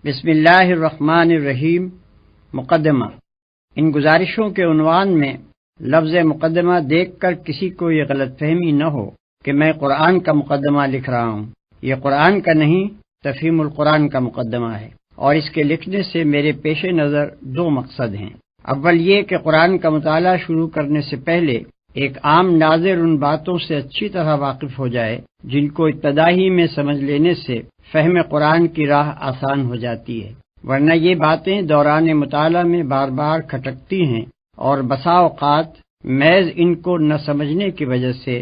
بسم اللہ الرحمن الرحیم۔ مقدمہ۔ ان گزارشوں کے عنوان میں لفظ مقدمہ دیکھ کر کسی کو یہ غلط فہمی نہ ہو کہ میں قرآن کا مقدمہ لکھ رہا ہوں۔ یہ قرآن کا نہیں، تفہیم القرآن کا مقدمہ ہے، اور اس کے لکھنے سے میرے پیش نظر دو مقصد ہیں۔ اول یہ کہ قرآن کا مطالعہ شروع کرنے سے پہلے ایک عام ناظر ان باتوں سے اچھی طرح واقف ہو جائے جن کو ابتدائی میں سمجھ لینے سے فہم قرآن کی راہ آسان ہو جاتی ہے، ورنہ یہ باتیں دوران مطالعہ میں بار بار کھٹکتی ہیں اور بسا اوقات محض ان کو نہ سمجھنے کی وجہ سے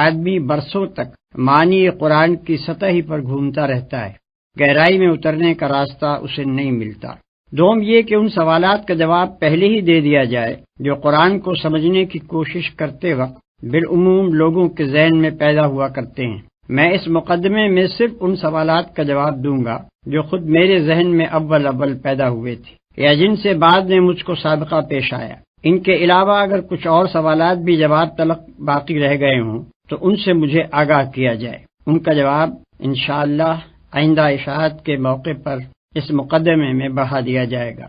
آدمی برسوں تک معنی قرآن کی سطح ہی پر گھومتا رہتا ہے، گہرائی میں اترنے کا راستہ اسے نہیں ملتا۔ دوم یہ کہ ان سوالات کا جواب پہلے ہی دے دیا جائے جو قرآن کو سمجھنے کی کوشش کرتے وقت بالعموم لوگوں کے ذہن میں پیدا ہوا کرتے ہیں۔ میں اس مقدمے میں صرف ان سوالات کا جواب دوں گا جو خود میرے ذہن میں اول پیدا ہوئے تھے یا جن سے بعد میں مجھ کو سابقہ پیش آیا۔ ان کے علاوہ اگر کچھ اور سوالات بھی جواب تلق باقی رہ گئے ہوں تو ان سے مجھے آگاہ کیا جائے، ان کا جواب انشاءاللہ آئندہ اشاعت کے موقع پر اس مقدمے میں بڑھا دیا جائے گا۔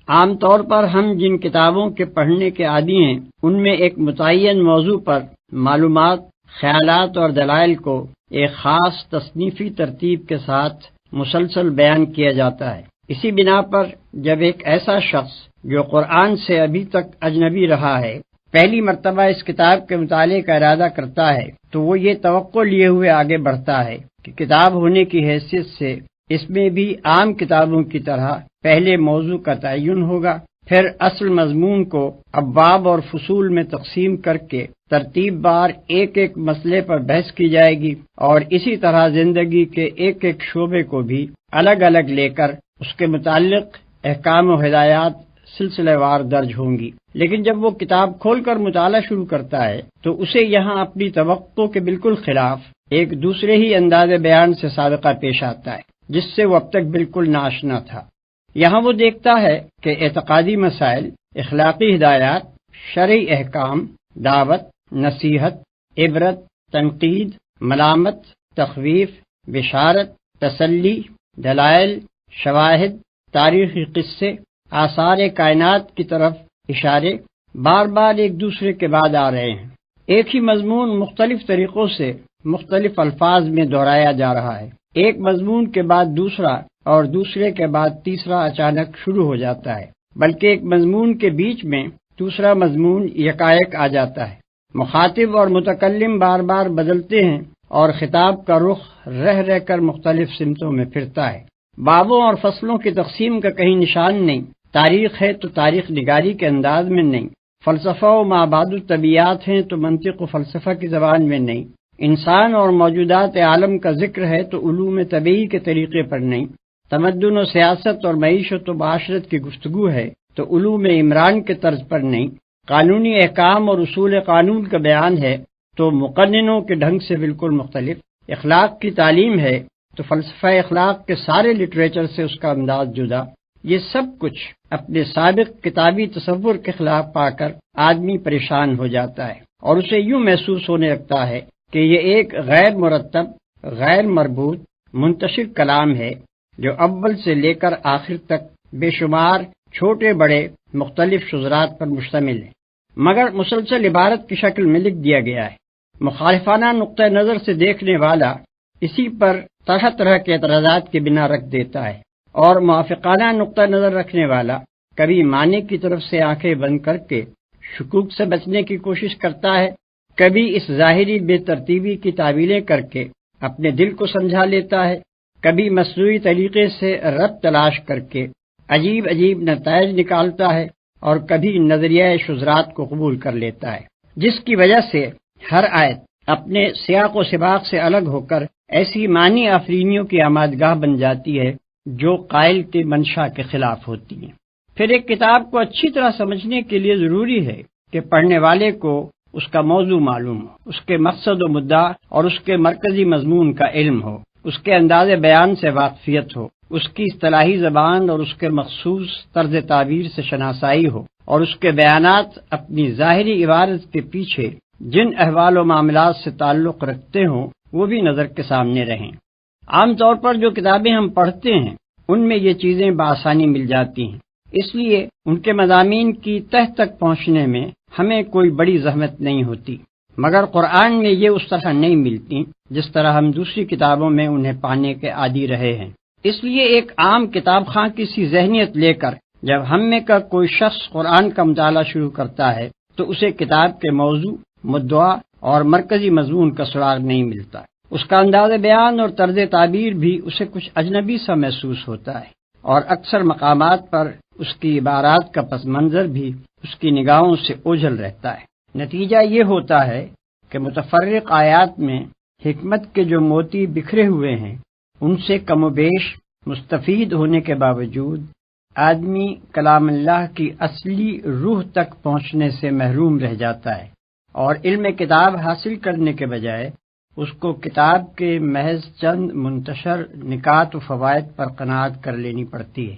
عام طور پر ہم جن کتابوں کے پڑھنے کے عادی ہیں ان میں ایک متعین موضوع پر معلومات، خیالات اور دلائل کو ایک خاص تصنیفی ترتیب کے ساتھ مسلسل بیان کیا جاتا ہے۔ اسی بنا پر جب ایک ایسا شخص جو قرآن سے ابھی تک اجنبی رہا ہے پہلی مرتبہ اس کتاب کے مطالعے کا ارادہ کرتا ہے تو وہ یہ توقع لیے ہوئے آگے بڑھتا ہے کہ کتاب ہونے کی حیثیت سے اس میں بھی عام کتابوں کی طرح پہلے موضوع کا تعین ہوگا، پھر اصل مضمون کو ابواب اور فصول میں تقسیم کر کے ترتیب بار ایک ایک مسئلے پر بحث کی جائے گی، اور اسی طرح زندگی کے ایک ایک شعبے کو بھی الگ الگ لے کر اس کے متعلق احکام و ہدایات سلسلہ وار درج ہوں گی۔ لیکن جب وہ کتاب کھول کر مطالعہ شروع کرتا ہے تو اسے یہاں اپنی توقع کے بالکل خلاف ایک دوسرے ہی انداز بیان سے سابقہ پیش آتا ہے جس سے وہ اب تک بالکل ناآشنا تھا۔ یہاں وہ دیکھتا ہے کہ اعتقادی مسائل، اخلاقی ہدایات، شرعی احکام، دعوت، نصیحت، عبرت، تنقید، ملامت، تخویف، بشارت، تسلی، دلائل، شواہد، تاریخی قصے، آثار کائنات کی طرف اشارے بار بار ایک دوسرے کے بعد آ رہے ہیں۔ ایک ہی مضمون مختلف طریقوں سے مختلف الفاظ میں دہرایا جا رہا ہے، ایک مضمون کے بعد دوسرا اور دوسرے کے بعد تیسرا اچانک شروع ہو جاتا ہے، بلکہ ایک مضمون کے بیچ میں دوسرا مضمون یکایک آ جاتا ہے۔ مخاطب اور متکلم بار بار بدلتے ہیں اور خطاب کا رخ رہ کر مختلف سمتوں میں پھرتا ہے۔ بابوں اور فصلوں کی تقسیم کا کہیں نشان نہیں، تاریخ ہے تو تاریخ نگاری کے انداز میں نہیں، فلسفہ و مابعد الطبیعات ہیں تو منطق و فلسفہ کی زبان میں نہیں، انسان اور موجودات عالم کا ذکر ہے تو علوم طبیعی کے طریقے پر نہیں، تمدن و سیاست اور معیشت و معاشرت کی گفتگو ہے تو علوم عمران کے طرز پر نہیں، قانونی احکام اور اصول قانون کا بیان ہے تو مقننوں کے ڈھنگ سے بالکل مختلف، اخلاق کی تعلیم ہے تو فلسفہ اخلاق کے سارے لٹریچر سے اس کا انداز جدا۔ یہ سب کچھ اپنے سابق کتابی تصور کے خلاف پا کر آدمی پریشان ہو جاتا ہے اور اسے یوں محسوس ہونے لگتا ہے کہ یہ ایک غیر مرتب، غیر مربوط، منتشر کلام ہے جو اول سے لے کر آخر تک بے شمار چھوٹے بڑے مختلف شذرات پر مشتمل ہے، مگر مسلسل عبارت کی شکل میں لکھ دیا گیا ہے۔ مخالفانہ نقطہ نظر سے دیکھنے والا اسی پر طرح طرح کے اعتراضات کی بنا رکھ دیتا ہے، اور موافقانہ نقطہ نظر رکھنے والا کبھی معنی کی طرف سے آنکھیں بند کر کے شکوک سے بچنے کی کوشش کرتا ہے، کبھی اس ظاہری بے ترتیبی کی تعویلیں کر کے اپنے دل کو سمجھا لیتا ہے، کبھی مصنوعی طریقے سے ربط تلاش کر کے عجیب عجیب نتائج نکالتا ہے، اور کبھی نظریہ شذرات کو قبول کر لیتا ہے، جس کی وجہ سے ہر آیت اپنے سیاق و سباق سے الگ ہو کر ایسی معنی آفرینیوں کی آمادگاہ بن جاتی ہے جو قائل کے منشا کے خلاف ہوتی ہیں۔ پھر ایک کتاب کو اچھی طرح سمجھنے کے لیے ضروری ہے کہ پڑھنے والے کو اس کا موضوع معلوم ہو، اس کے مقصد و مدعا اور اس کے مرکزی مضمون کا علم ہو، اس کے انداز بیان سے واقفیت ہو، اس کی اصطلاحی زبان اور اس کے مخصوص طرز تعبیر سے شناسائی ہو، اور اس کے بیانات اپنی ظاہری عبارت کے پیچھے جن احوال و معاملات سے تعلق رکھتے ہوں وہ بھی نظر کے سامنے رہیں۔ عام طور پر جو کتابیں ہم پڑھتے ہیں ان میں یہ چیزیں بآسانی مل جاتی ہیں، اس لیے ان کے مضامین کی تہ تک پہنچنے میں ہمیں کوئی بڑی زحمت نہیں ہوتی، مگر قرآن میں یہ اس طرح نہیں ملتی جس طرح ہم دوسری کتابوں میں انہیں پانے کے عادی رہے ہیں۔ اس لیے ایک عام کتاب خواں کی سی ذہنیت لے کر جب ہم میں کا کوئی شخص قرآن کا مطالعہ شروع کرتا ہے تو اسے کتاب کے موضوع، مدعا اور مرکزی مضمون کا سراغ نہیں ملتا۔ اس کا انداز بیان اور طرز تعبیر بھی اسے کچھ اجنبی سا محسوس ہوتا ہے، اور اکثر مقامات پر اس کی عبارات کا پس منظر بھی اس کی نگاہوں سے اوجھل رہتا ہے۔ نتیجہ یہ ہوتا ہے کہ متفرق آیات میں حکمت کے جو موتی بکھرے ہوئے ہیں ان سے کم و بیش مستفید ہونے کے باوجود آدمی کلام اللہ کی اصلی روح تک پہنچنے سے محروم رہ جاتا ہے، اور علم کتاب حاصل کرنے کے بجائے اس کو کتاب کے محض چند منتشر نکات و فوائد پر قناعت کر لینی پڑتی ہے۔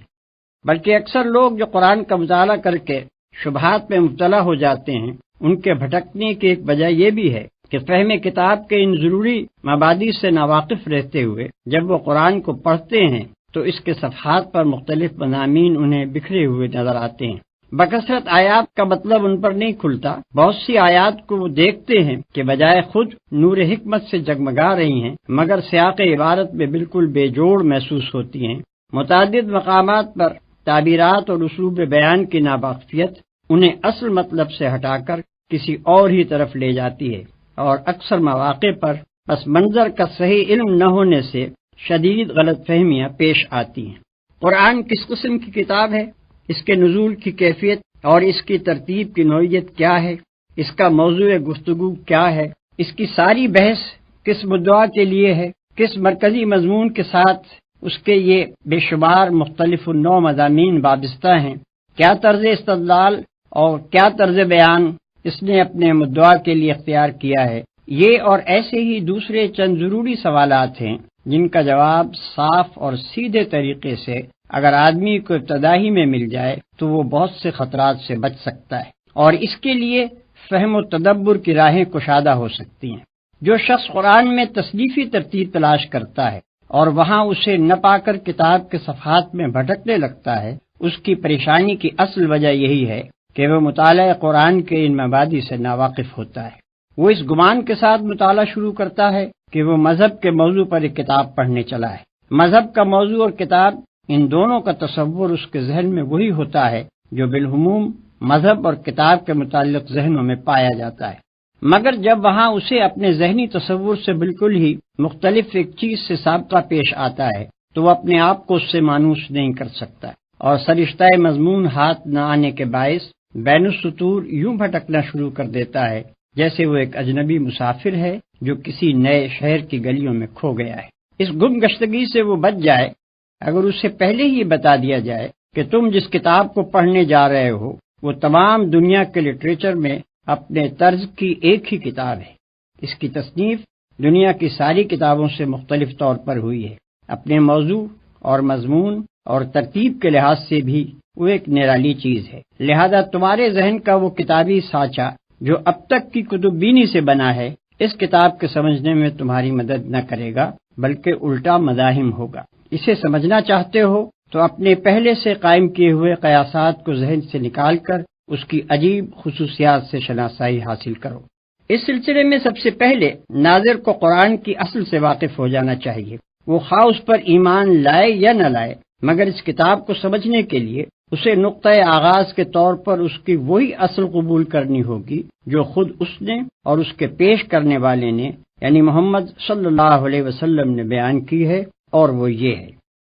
بلکہ اکثر لوگ جو قرآن کا مطالعہ کر کے شبہات میں مبتلا ہو جاتے ہیں، ان کے بھٹکنے کی ایک وجہ یہ بھی ہے کہ فہم کتاب کے ان ضروری مبادی سے ناواقف رہتے ہوئے جب وہ قرآن کو پڑھتے ہیں تو اس کے صفحات پر مختلف مضامین انہیں بکھرے ہوئے نظر آتے ہیں۔ بکثرت آیات کا مطلب ان پر نہیں کھلتا، بہت سی آیات کو وہ دیکھتے ہیں کہ بجائے خود نور حکمت سے جگمگا رہی ہیں مگر سیاق عبارت میں بالکل بے جوڑ محسوس ہوتی ہیں۔ متعدد مقامات پر تعبیرات اور اسلوب بیان کی ناواقفیت انہیں اصل مطلب سے ہٹا کر کسی اور ہی طرف لے جاتی ہے، اور اکثر مواقع پر پس منظر کا صحیح علم نہ ہونے سے شدید غلط فہمیاں پیش آتی ہیں۔ قرآن کس قسم کی کتاب ہے، اس کے نزول کی کیفیت اور اس کی ترتیب کی نوعیت کیا ہے، اس کا موضوع گفتگو کیا ہے، اس کی ساری بحث کس مدعا کے لیے ہے، کس مرکزی مضمون کے ساتھ اس کے یہ بے شمار مختلف النوع مضامین وابستہ ہیں، کیا طرز استدلال اور کیا طرز بیان اس نے اپنے مدعا کے لیے اختیار کیا ہے، یہ اور ایسے ہی دوسرے چند ضروری سوالات ہیں جن کا جواب صاف اور سیدھے طریقے سے اگر آدمی کو ابتدائی میں مل جائے تو وہ بہت سے خطرات سے بچ سکتا ہے، اور اس کے لیے فہم و تدبر کی راہیں کشادہ ہو سکتی ہیں۔ جو شخص قرآن میں تصنیفی ترتیب تلاش کرتا ہے اور وہاں اسے نہ پا کر کتاب کے صفحات میں بھٹکنے لگتا ہے، اس کی پریشانی کی اصل وجہ یہی ہے کہ وہ مطالعہ قرآن کے ان مبادی سے ناواقف ہوتا ہے۔ وہ اس گمان کے ساتھ مطالعہ شروع کرتا ہے کہ وہ مذہب کے موضوع پر ایک کتاب پڑھنے چلا ہے۔ مذہب کا موضوع اور کتاب، ان دونوں کا تصور اس کے ذہن میں وہی ہوتا ہے جو بالعموم مذہب اور کتاب کے متعلق ذہنوں میں پایا جاتا ہے، مگر جب وہاں اسے اپنے ذہنی تصور سے بالکل ہی مختلف ایک چیز سے سابقہ پیش آتا ہے تو وہ اپنے آپ کو اس سے مانوس نہیں کر سکتا، اور سرشتہ مضمون ہاتھ نہ آنے کے باعث بین السطور یوں بھٹکنا شروع کر دیتا ہے جیسے وہ ایک اجنبی مسافر ہے جو کسی نئے شہر کی گلیوں میں کھو گیا ہے۔ اس گم گشتگی سے وہ بچ جائے اگر اسے پہلے ہی بتا دیا جائے کہ تم جس کتاب کو پڑھنے جا رہے ہو وہ تمام دنیا کے لٹریچر میں اپنے طرز کی ایک ہی کتاب ہے۔ اس کی تصنیف دنیا کی ساری کتابوں سے مختلف طور پر ہوئی ہے، اپنے موضوع اور مضمون اور ترتیب کے لحاظ سے بھی وہ ایک نرالی چیز ہے، لہذا تمہارے ذہن کا وہ کتابی سانچہ جو اب تک کی کتب بینی سے بنا ہے اس کتاب کے سمجھنے میں تمہاری مدد نہ کرے گا بلکہ الٹا مزاحم ہوگا۔ اسے سمجھنا چاہتے ہو تو اپنے پہلے سے قائم کیے ہوئے قیاسات کو ذہن سے نکال کر اس کی عجیب خصوصیات سے شناسائی حاصل کرو۔ اس سلسلے میں سب سے پہلے ناظر کو قرآن کی اصل سے واقف ہو جانا چاہیے، وہ خواہ اس پر ایمان لائے یا نہ لائے، مگر اس کتاب کو سمجھنے کے لیے اسے نقطۂ آغاز کے طور پر اس کی وہی اصل قبول کرنی ہوگی جو خود اس نے اور اس کے پیش کرنے والے نے یعنی محمد صلی اللہ علیہ وسلم نے بیان کی ہے، اور وہ یہ ہے: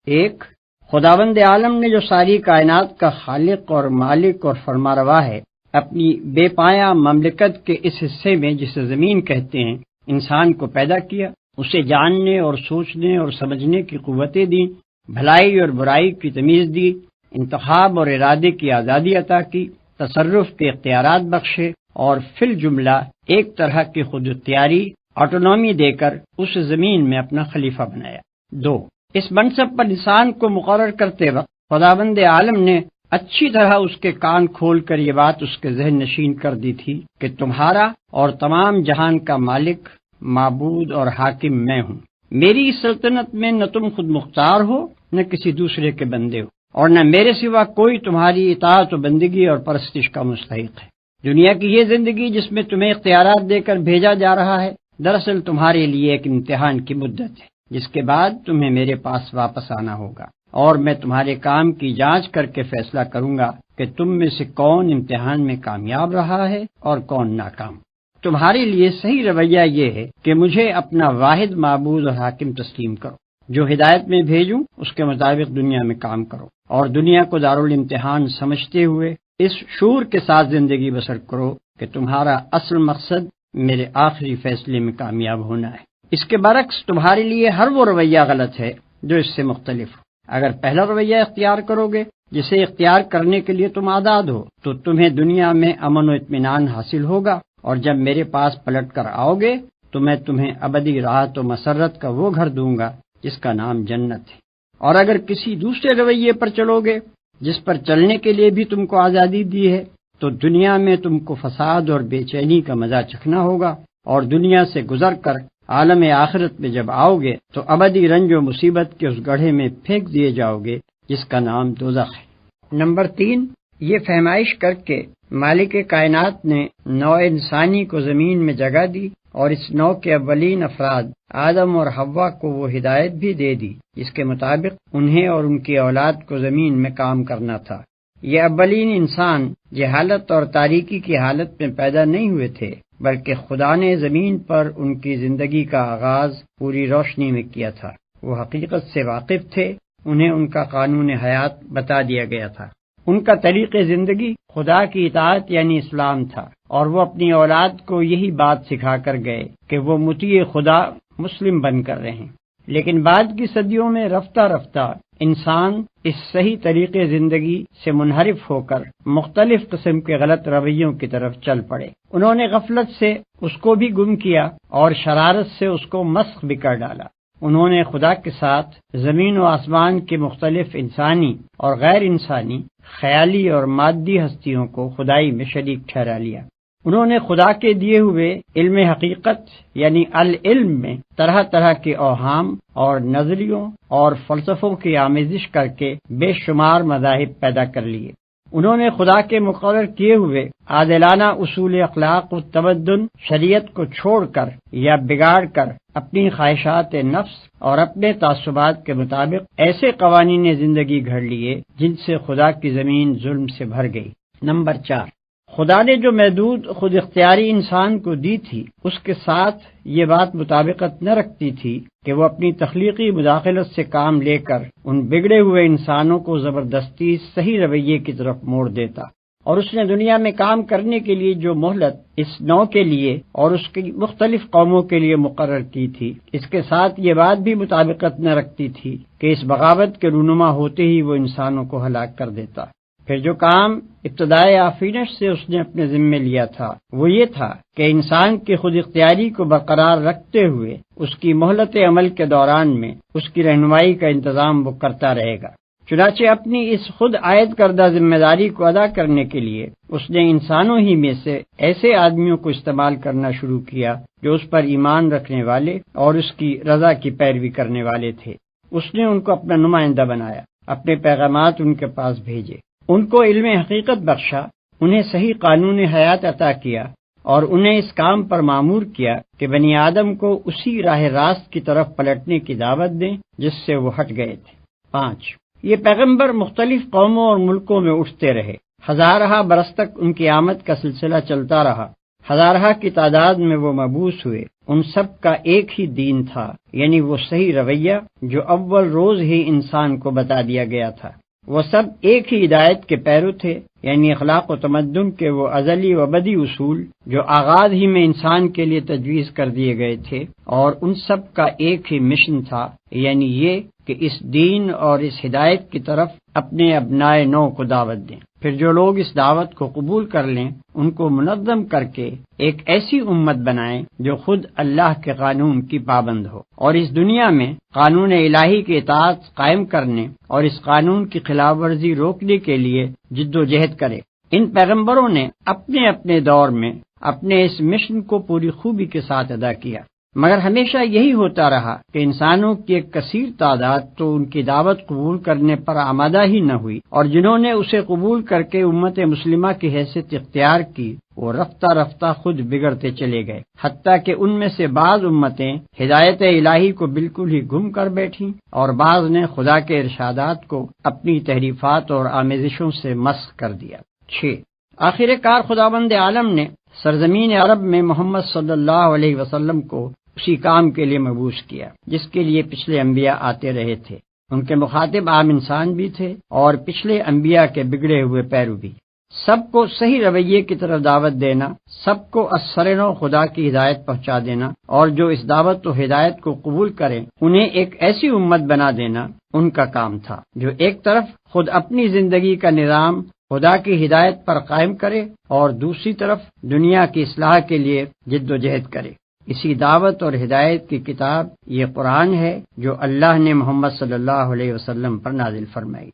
ایک، خداوند عالم نے جو ساری کائنات کا خالق اور مالک اور فرماروا ہے، اپنی بے پایہ مملکت کے اس حصے میں جسے زمین کہتے ہیں انسان کو پیدا کیا، اسے جاننے اور سوچنے اور سمجھنے کی قوتیں دیں، بھلائی اور برائی کی تمیز دی، انتخاب اور ارادے کی آزادی عطا کی، تصرف کے اختیارات بخشے، اور فی الجملہ ایک طرح کی خود اختیاری آٹونومی دے کر اس زمین میں اپنا خلیفہ بنایا۔ دو، اس منصب پر انسان کو مقرر کرتے وقت خداوند عالم نے اچھی طرح اس کے کان کھول کر یہ بات اس کے ذہن نشین کر دی تھی کہ تمہارا اور تمام جہان کا مالک، معبود اور حاکم میں ہوں۔ میری سلطنت میں نہ تم خود مختار ہو نہ کسی دوسرے کے بندے ہو، اور نہ میرے سوا کوئی تمہاری اطاعت و بندگی اور پرستش کا مستحق ہے۔ دنیا کی یہ زندگی جس میں تمہیں اختیارات دے کر بھیجا جا رہا ہے، دراصل تمہارے لیے ایک امتحان کی مدت ہے، جس کے بعد تمہیں میرے پاس واپس آنا ہوگا، اور میں تمہارے کام کی جانچ کر کے فیصلہ کروں گا کہ تم میں سے کون امتحان میں کامیاب رہا ہے اور کون ناکام۔ تمہارے لیے صحیح رویہ یہ ہے کہ مجھے اپنا واحد معبود اور حاکم تسلیم کرو، جو ہدایت میں بھیجوں اس کے مطابق دنیا میں کام کرو، اور دنیا کو دارالامتحان سمجھتے ہوئے اس شعور کے ساتھ زندگی بسر کرو کہ تمہارا اصل مقصد میرے آخری فیصلے میں کامیاب ہونا ہے۔ اس کے برعکس تمہارے لیے ہر وہ رویہ غلط ہے جو اس سے مختلف ہو۔ اگر پہلا رویہ اختیار کرو گے جسے اختیار کرنے کے لیے تم آزاد ہو، تو تمہیں دنیا میں امن و اطمینان حاصل ہوگا، اور جب میرے پاس پلٹ کر آؤ گے تو میں تمہیں ابدی راحت و مسرت کا وہ گھر دوں گا جس کا نام جنت ہے۔ اور اگر کسی دوسرے رویے پر چلو گے جس پر چلنے کے لیے بھی تم کو آزادی دی ہے، تو دنیا میں تم کو فساد اور بے چینی کا مزہ چکھنا ہوگا، اور دنیا سے گزر کر عالم آخرت میں جب آؤ گے تو ابدی رنج و مصیبت کے اس گڑھے میں پھینک دیے جاؤ گے جس کا نام دوزخ ہے۔ نمبر 3، یہ فہمائش کر کے مالک کائنات نے نوع انسانی کو زمین میں جگہ دی، اور اس نوع کے اولین افراد آدم اور حوا کو وہ ہدایت بھی دے دی جس کے مطابق انہیں اور ان کی اولاد کو زمین میں کام کرنا تھا۔ یہ اولین انسان جہالت اور تاریکی کی حالت میں پیدا نہیں ہوئے تھے، بلکہ خدا نے زمین پر ان کی زندگی کا آغاز پوری روشنی میں کیا تھا۔ وہ حقیقت سے واقف تھے، انہیں ان کا قانون حیات بتا دیا گیا تھا۔ ان کا طریق زندگی خدا کی اطاعت یعنی اسلام تھا، اور وہ اپنی اولاد کو یہی بات سکھا کر گئے کہ وہ مطیع خدا مسلم بن کر رہیں۔ لیکن بعد کی صدیوں میں رفتہ رفتہ انسان اس صحیح طریقے زندگی سے منحرف ہو کر مختلف قسم کے غلط رویوں کی طرف چل پڑے۔ انہوں نے غفلت سے اس کو بھی گم کیا اور شرارت سے اس کو مسخ بھی کر ڈالا۔ انہوں نے خدا کے ساتھ زمین و آسمان کے مختلف انسانی اور غیر انسانی، خیالی اور مادی ہستیوں کو خدائی میں شریک ٹھہرا لیا۔ انہوں نے خدا کے دیے ہوئے علم حقیقت یعنی العلم میں طرح طرح کے اوہام اور نظریوں اور فلسفوں کی آمیزش کر کے بے شمار مذاہب پیدا کر لیے۔ انہوں نے خدا کے مقرر کیے ہوئے عادلانہ اصول اخلاق و تمدن شریعت کو چھوڑ کر یا بگاڑ کر اپنی خواہشات نفس اور اپنے تعصبات کے مطابق ایسے قوانین زندگی گھڑ لیے جن سے خدا کی زمین ظلم سے بھر گئی۔ نمبر 4، خدا نے جو محدود خود اختیاری انسان کو دی تھی اس کے ساتھ یہ بات مطابقت نہ رکھتی تھی کہ وہ اپنی تخلیقی مداخلت سے کام لے کر ان بگڑے ہوئے انسانوں کو زبردستی صحیح رویے کی طرف موڑ دیتا، اور اس نے دنیا میں کام کرنے کے لیے جو مہلت اس نوع کے لیے اور اس کی مختلف قوموں کے لیے مقرر کی تھی، اس کے ساتھ یہ بات بھی مطابقت نہ رکھتی تھی کہ اس بغاوت کے رونما ہوتے ہی وہ انسانوں کو ہلاک کر دیتا۔ پھر جو کام ابتدائے آفرینش سے اس نے اپنے ذمے لیا تھا وہ یہ تھا کہ انسان کی خود اختیاری کو برقرار رکھتے ہوئے اس کی مہلت عمل کے دوران میں اس کی رہنمائی کا انتظام وہ کرتا رہے گا۔ چنانچہ اپنی اس خود عائد کردہ ذمہ داری کو ادا کرنے کے لیے اس نے انسانوں ہی میں سے ایسے آدمیوں کو استعمال کرنا شروع کیا جو اس پر ایمان رکھنے والے اور اس کی رضا کی پیروی کرنے والے تھے۔ اس نے ان کو اپنا نمائندہ بنایا، اپنے پیغامات ان کے پاس بھیجے، ان کو علم حقیقت بخشا، انہیں صحیح قانون حیات عطا کیا، اور انہیں اس کام پر مامور کیا کہ بنی آدم کو اسی راہ راست کی طرف پلٹنے کی دعوت دیں جس سے وہ ہٹ گئے تھے۔ 5، یہ پیغمبر مختلف قوموں اور ملکوں میں اٹھتے رہے، ہزارہ برس تک ان کی آمد کا سلسلہ چلتا رہا، ہزارہ کی تعداد میں وہ مبعوث ہوئے۔ ان سب کا ایک ہی دین تھا، یعنی وہ صحیح رویہ جو اول روز ہی انسان کو بتا دیا گیا تھا۔ وہ سب ایک ہی ہدایت کے پیرو تھے، یعنی اخلاق و تمدن کے وہ ازلی و ابدی اصول جو آغاز ہی میں انسان کے لیے تجویز کر دیے گئے تھے، اور ان سب کا ایک ہی مشن تھا، یعنی یہ کہ اس دین اور اس ہدایت کی طرف اپنے ابنائے نو کو دعوت دیں۔ پھر جو لوگ اس دعوت کو قبول کر لیں ان کو منظم کر کے ایک ایسی امت بنائیں جو خود اللہ کے قانون کی پابند ہو، اور اس دنیا میں قانون الہی کی اطاعت قائم کرنے اور اس قانون کی خلاف ورزی روکنے کے لیے جد و جہد کرے۔ ان پیغمبروں نے اپنے اپنے دور میں اپنے اس مشن کو پوری خوبی کے ساتھ ادا کیا۔ مگر ہمیشہ یہی ہوتا رہا کہ انسانوں کی ایک کثیر تعداد تو ان کی دعوت قبول کرنے پر آمادہ ہی نہ ہوئی، اور جنہوں نے اسے قبول کر کے امت مسلمہ کی حیثیت اختیار کی وہ رفتہ رفتہ خود بگڑتے چلے گئے، حتیٰ کہ ان میں سے بعض امتیں ہدایت الہی کو بالکل ہی گم کر بیٹھیں، اور بعض نے خدا کے ارشادات کو اپنی تحریفات اور آمیزشوں سے مسخ کر دیا۔ 6۔ آخر کار خداوند عالم نے سرزمین عرب میں محمد صلی اللہ علیہ وسلم کو اسی کام کے لیے مبعوث کیا جس کے لیے پچھلے انبیاء آتے رہے تھے۔ ان کے مخاطب عام انسان بھی تھے اور پچھلے انبیاء کے بگڑے ہوئے پیرو بھی۔ سب کو صحیح رویے کی طرف دعوت دینا، سب کو اثرنو خدا کی ہدایت پہنچا دینا، اور جو اس دعوت و ہدایت کو قبول کریں انہیں ایک ایسی امت بنا دینا ان کا کام تھا جو ایک طرف خود اپنی زندگی کا نظام خدا کی ہدایت پر قائم کرے اور دوسری طرف دنیا کی اصلاح کے لیے جد و جہد کرے۔ اسی دعوت اور ہدایت کی کتاب یہ قرآن ہے جو اللہ نے محمد صلی اللہ علیہ وسلم پر نازل فرمائی۔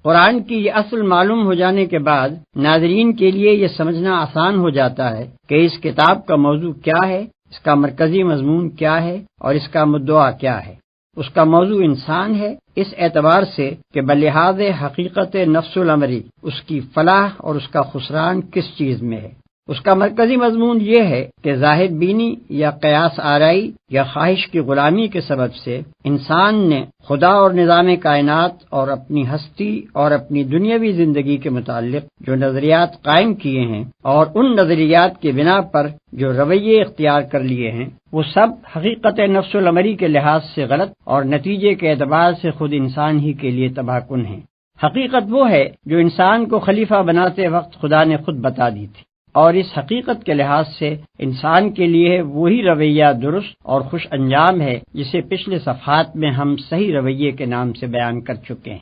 قرآن کی یہ اصل معلوم ہو جانے کے بعد ناظرین کے لیے یہ سمجھنا آسان ہو جاتا ہے کہ اس کتاب کا موضوع کیا ہے، اس کا مرکزی مضمون کیا ہے اور اس کا مدعا کیا ہے۔ اس کا موضوع انسان ہے، اس اعتبار سے کہ بلحاظ حقیقت نفس الامری اس کی فلاح اور اس کا خسران کس چیز میں ہے۔ اس کا مرکزی مضمون یہ ہے کہ ظاہر بینی یا قیاس آرائی یا خواہش کی غلامی کے سبب سے انسان نے خدا اور نظام کائنات اور اپنی ہستی اور اپنی دنیاوی زندگی کے متعلق جو نظریات قائم کیے ہیں اور ان نظریات کی بنا پر جو رویے اختیار کر لیے ہیں وہ سب حقیقت نفس الامری کے لحاظ سے غلط اور نتیجے کے اعتبار سے خود انسان ہی کے لیے تباہ کن ہیں۔ حقیقت وہ ہے جو انسان کو خلیفہ بناتے وقت خدا نے خود بتا دی تھی، اور اس حقیقت کے لحاظ سے انسان کے لیے وہی رویہ درست اور خوش انجام ہے جسے پچھلے صفحات میں ہم صحیح رویے کے نام سے بیان کر چکے ہیں۔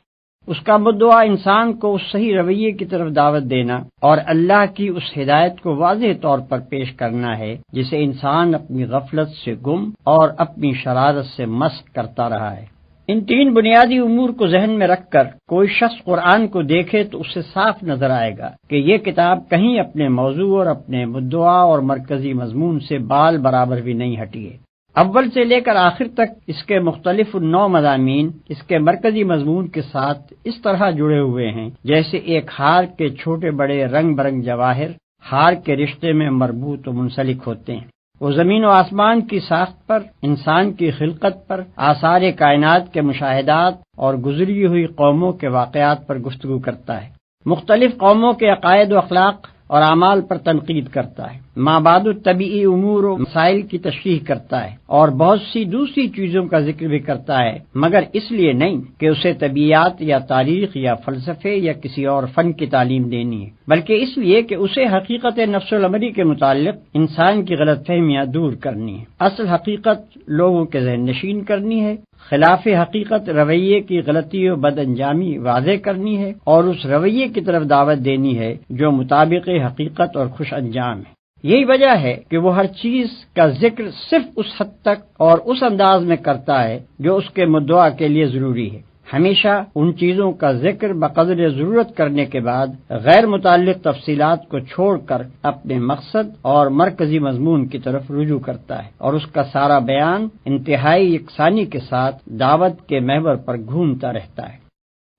اس کا مدعا انسان کو اس صحیح رویے کی طرف دعوت دینا اور اللہ کی اس ہدایت کو واضح طور پر پیش کرنا ہے جسے انسان اپنی غفلت سے گم اور اپنی شرارت سے مسخ کرتا رہا ہے۔ ان تین بنیادی امور کو ذہن میں رکھ کر کوئی شخص قرآن کو دیکھے تو اسے صاف نظر آئے گا کہ یہ کتاب کہیں اپنے موضوع اور اپنے مدعا اور مرکزی مضمون سے بال برابر بھی نہیں ہٹی ہے۔ اول سے لے کر آخر تک اس کے مختلف نو مضامین اس کے مرکزی مضمون کے ساتھ اس طرح جڑے ہوئے ہیں جیسے ایک ہار کے چھوٹے بڑے رنگ برنگ جواہر ہار کے رشتے میں مربوط و منسلک ہوتے ہیں۔ وہ زمین و آسمان کی ساخت پر، انسان کی خلقت پر، آثار کائنات کے مشاہدات اور گزری ہوئی قوموں کے واقعات پر گفتگو کرتا ہے، مختلف قوموں کے عقائد و اخلاق اور اعمال پر تنقید کرتا ہے، مابعد الطبیعی امور و مسائل کی تشریح کرتا ہے اور بہت سی دوسری چیزوں کا ذکر بھی کرتا ہے، مگر اس لیے نہیں کہ اسے طبیعیات یا تاریخ یا فلسفے یا کسی اور فن کی تعلیم دینی ہے، بلکہ اس لیے کہ اسے حقیقت نفس الامری کے متعلق انسان کی غلط فہمیاں دور کرنی ہے، اصل حقیقت لوگوں کے ذہن نشین کرنی ہے، خلاف حقیقت رویے کی غلطی و بد انجامی واضح کرنی ہے اور اس رویے کی طرف دعوت دینی ہے جو مطابق حقیقت اور خوش انجام ہے۔ یہی وجہ ہے کہ وہ ہر چیز کا ذکر صرف اس حد تک اور اس انداز میں کرتا ہے جو اس کے مدعا کے لیے ضروری ہے، ہمیشہ ان چیزوں کا ذکر بقدر ضرورت کرنے کے بعد غیر متعلق تفصیلات کو چھوڑ کر اپنے مقصد اور مرکزی مضمون کی طرف رجوع کرتا ہے، اور اس کا سارا بیان انتہائی یکسانی کے ساتھ دعوت کے محور پر گھومتا رہتا ہے۔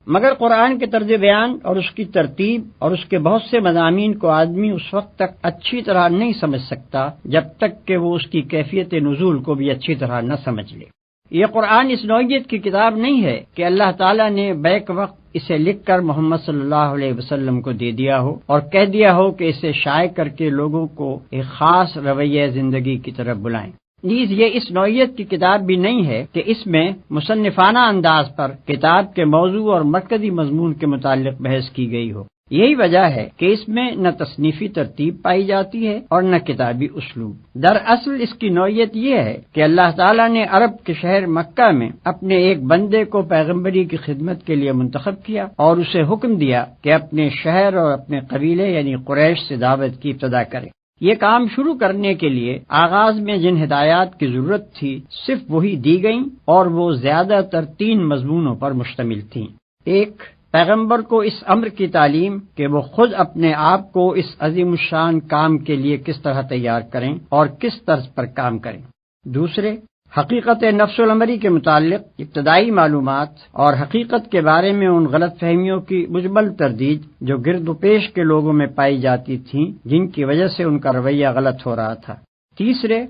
مگر قرآن کے طرز بیان اور اس کی ترتیب اور اس کے بہت سے مضامین کو آدمی اس وقت تک اچھی طرح نہیں سمجھ سکتا جب تک کہ وہ اس کی کیفیت نزول کو بھی اچھی طرح نہ سمجھ لے۔ یہ قرآن اس نوعیت کی کتاب نہیں ہے کہ اللہ تعالیٰ نے بیک وقت اسے لکھ کر محمد صلی اللہ علیہ وسلم کو دے دیا ہو اور کہہ دیا ہو کہ اسے شائع کر کے لوگوں کو ایک خاص رویہ زندگی کی طرف بلائیں۔ نیز یہ اس نوعیت کی کتاب بھی نہیں ہے کہ اس میں مصنفانہ انداز پر کتاب کے موضوع اور مرکزی مضمون کے متعلق بحث کی گئی ہو۔ یہی وجہ ہے کہ اس میں نہ تصنیفی ترتیب پائی جاتی ہے اور نہ کتابی اسلوب۔ دراصل اس کی نوعیت یہ ہے کہ اللہ تعالیٰ نے عرب کے شہر مکہ میں اپنے ایک بندے کو پیغمبری کی خدمت کے لیے منتخب کیا اور اسے حکم دیا کہ اپنے شہر اور اپنے قبیلے یعنی قریش سے دعوت کی ابتدا کرے۔ یہ کام شروع کرنے کے لیے آغاز میں جن ہدایات کی ضرورت تھی صرف وہی دی گئیں اور وہ زیادہ تر 3 مضمونوں پر مشتمل تھیں۔ ایک، پیغمبر کو اس امر کی تعلیم کہ وہ خود اپنے آپ کو اس عظیم الشان کام کے لیے کس طرح تیار کریں اور کس طرز پر کام کریں۔ دوسرے، حقیقت نفس الامری کے متعلق ابتدائی معلومات اور حقیقت کے بارے میں ان غلط فہمیوں کی مجمل تردید جو گرد و پیش کے لوگوں میں پائی جاتی تھیں، جن کی وجہ سے ان کا رویہ غلط ہو رہا تھا۔ تیسرے،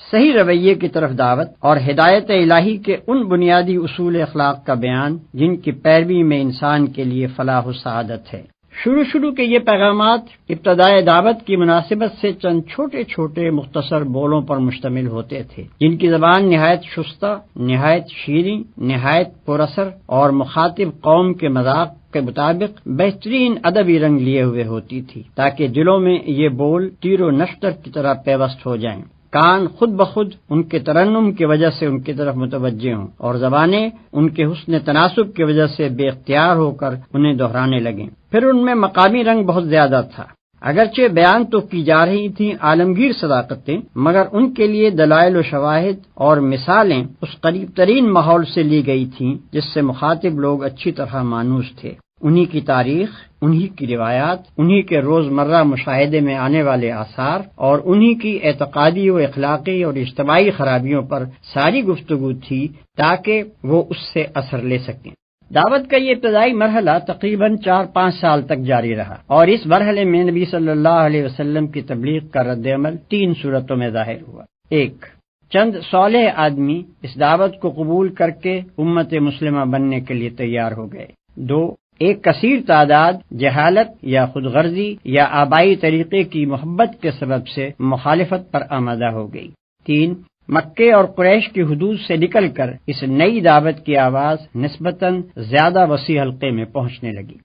صحیح رویے کی طرف دعوت اور ہدایت الہی کے ان بنیادی اصول اخلاق کا بیان جن کی پیروی میں انسان کے لیے فلاح و سعادت ہے۔ شروع کے یہ پیغامات ابتدائے دعوت کی مناسبت سے چند چھوٹے چھوٹے مختصر بولوں پر مشتمل ہوتے تھے، جن کی زبان نہایت شستہ، نہایت شیریں، نہایت پر اثر اور مخاطب قوم کے مذاق کے مطابق بہترین ادبی رنگ لیے ہوئے ہوتی تھی، تاکہ دلوں میں یہ بول تیر و نشتر کی طرح پیوست ہو جائیں، کان خود بخود ان کے ترنم کی وجہ سے ان کی طرف متوجہ ہوں، اور زبانیں ان کے حسن تناسب کی وجہ سے بے اختیار ہو کر انہیں دہرانے لگیں۔ پھر ان میں مقامی رنگ بہت زیادہ تھا، اگرچہ بیان تو کی جا رہی تھیں عالمگیر صداقتیں، مگر ان کے لیے دلائل و شواہد اور مثالیں اس قریب ترین ماحول سے لی گئی تھیں جس سے مخاطب لوگ اچھی طرح مانوس تھے۔ انہی کی تاریخ، انہی کی روایات، انہی کے روزمرہ مشاہدے میں آنے والے آثار اور انہی کی اعتقادی و اخلاقی اور اجتماعی خرابیوں پر ساری گفتگو تھی تاکہ وہ اس سے اثر لے سکیں۔ دعوت کا یہ ابتدائی مرحلہ تقریباً 4-5 سال تک جاری رہا، اور اس مرحلے میں نبی صلی اللہ علیہ وسلم کی تبلیغ کا رد عمل 3 صورتوں میں ظاہر ہوا۔ 1، چند صالح آدمی اس دعوت کو قبول کر کے امت مسلمہ بننے کے لیے تیار ہو گئے۔ 2، ایک کثیر تعداد جہالت یا خود غرضی یا آبائی طریقے کی محبت کے سبب سے مخالفت پر آمادہ ہو گئی۔ 3، مکے اور قریش کی حدود سے نکل کر اس نئی دعوت کی آواز نسبتاً زیادہ وسیع حلقے میں پہنچنے لگی۔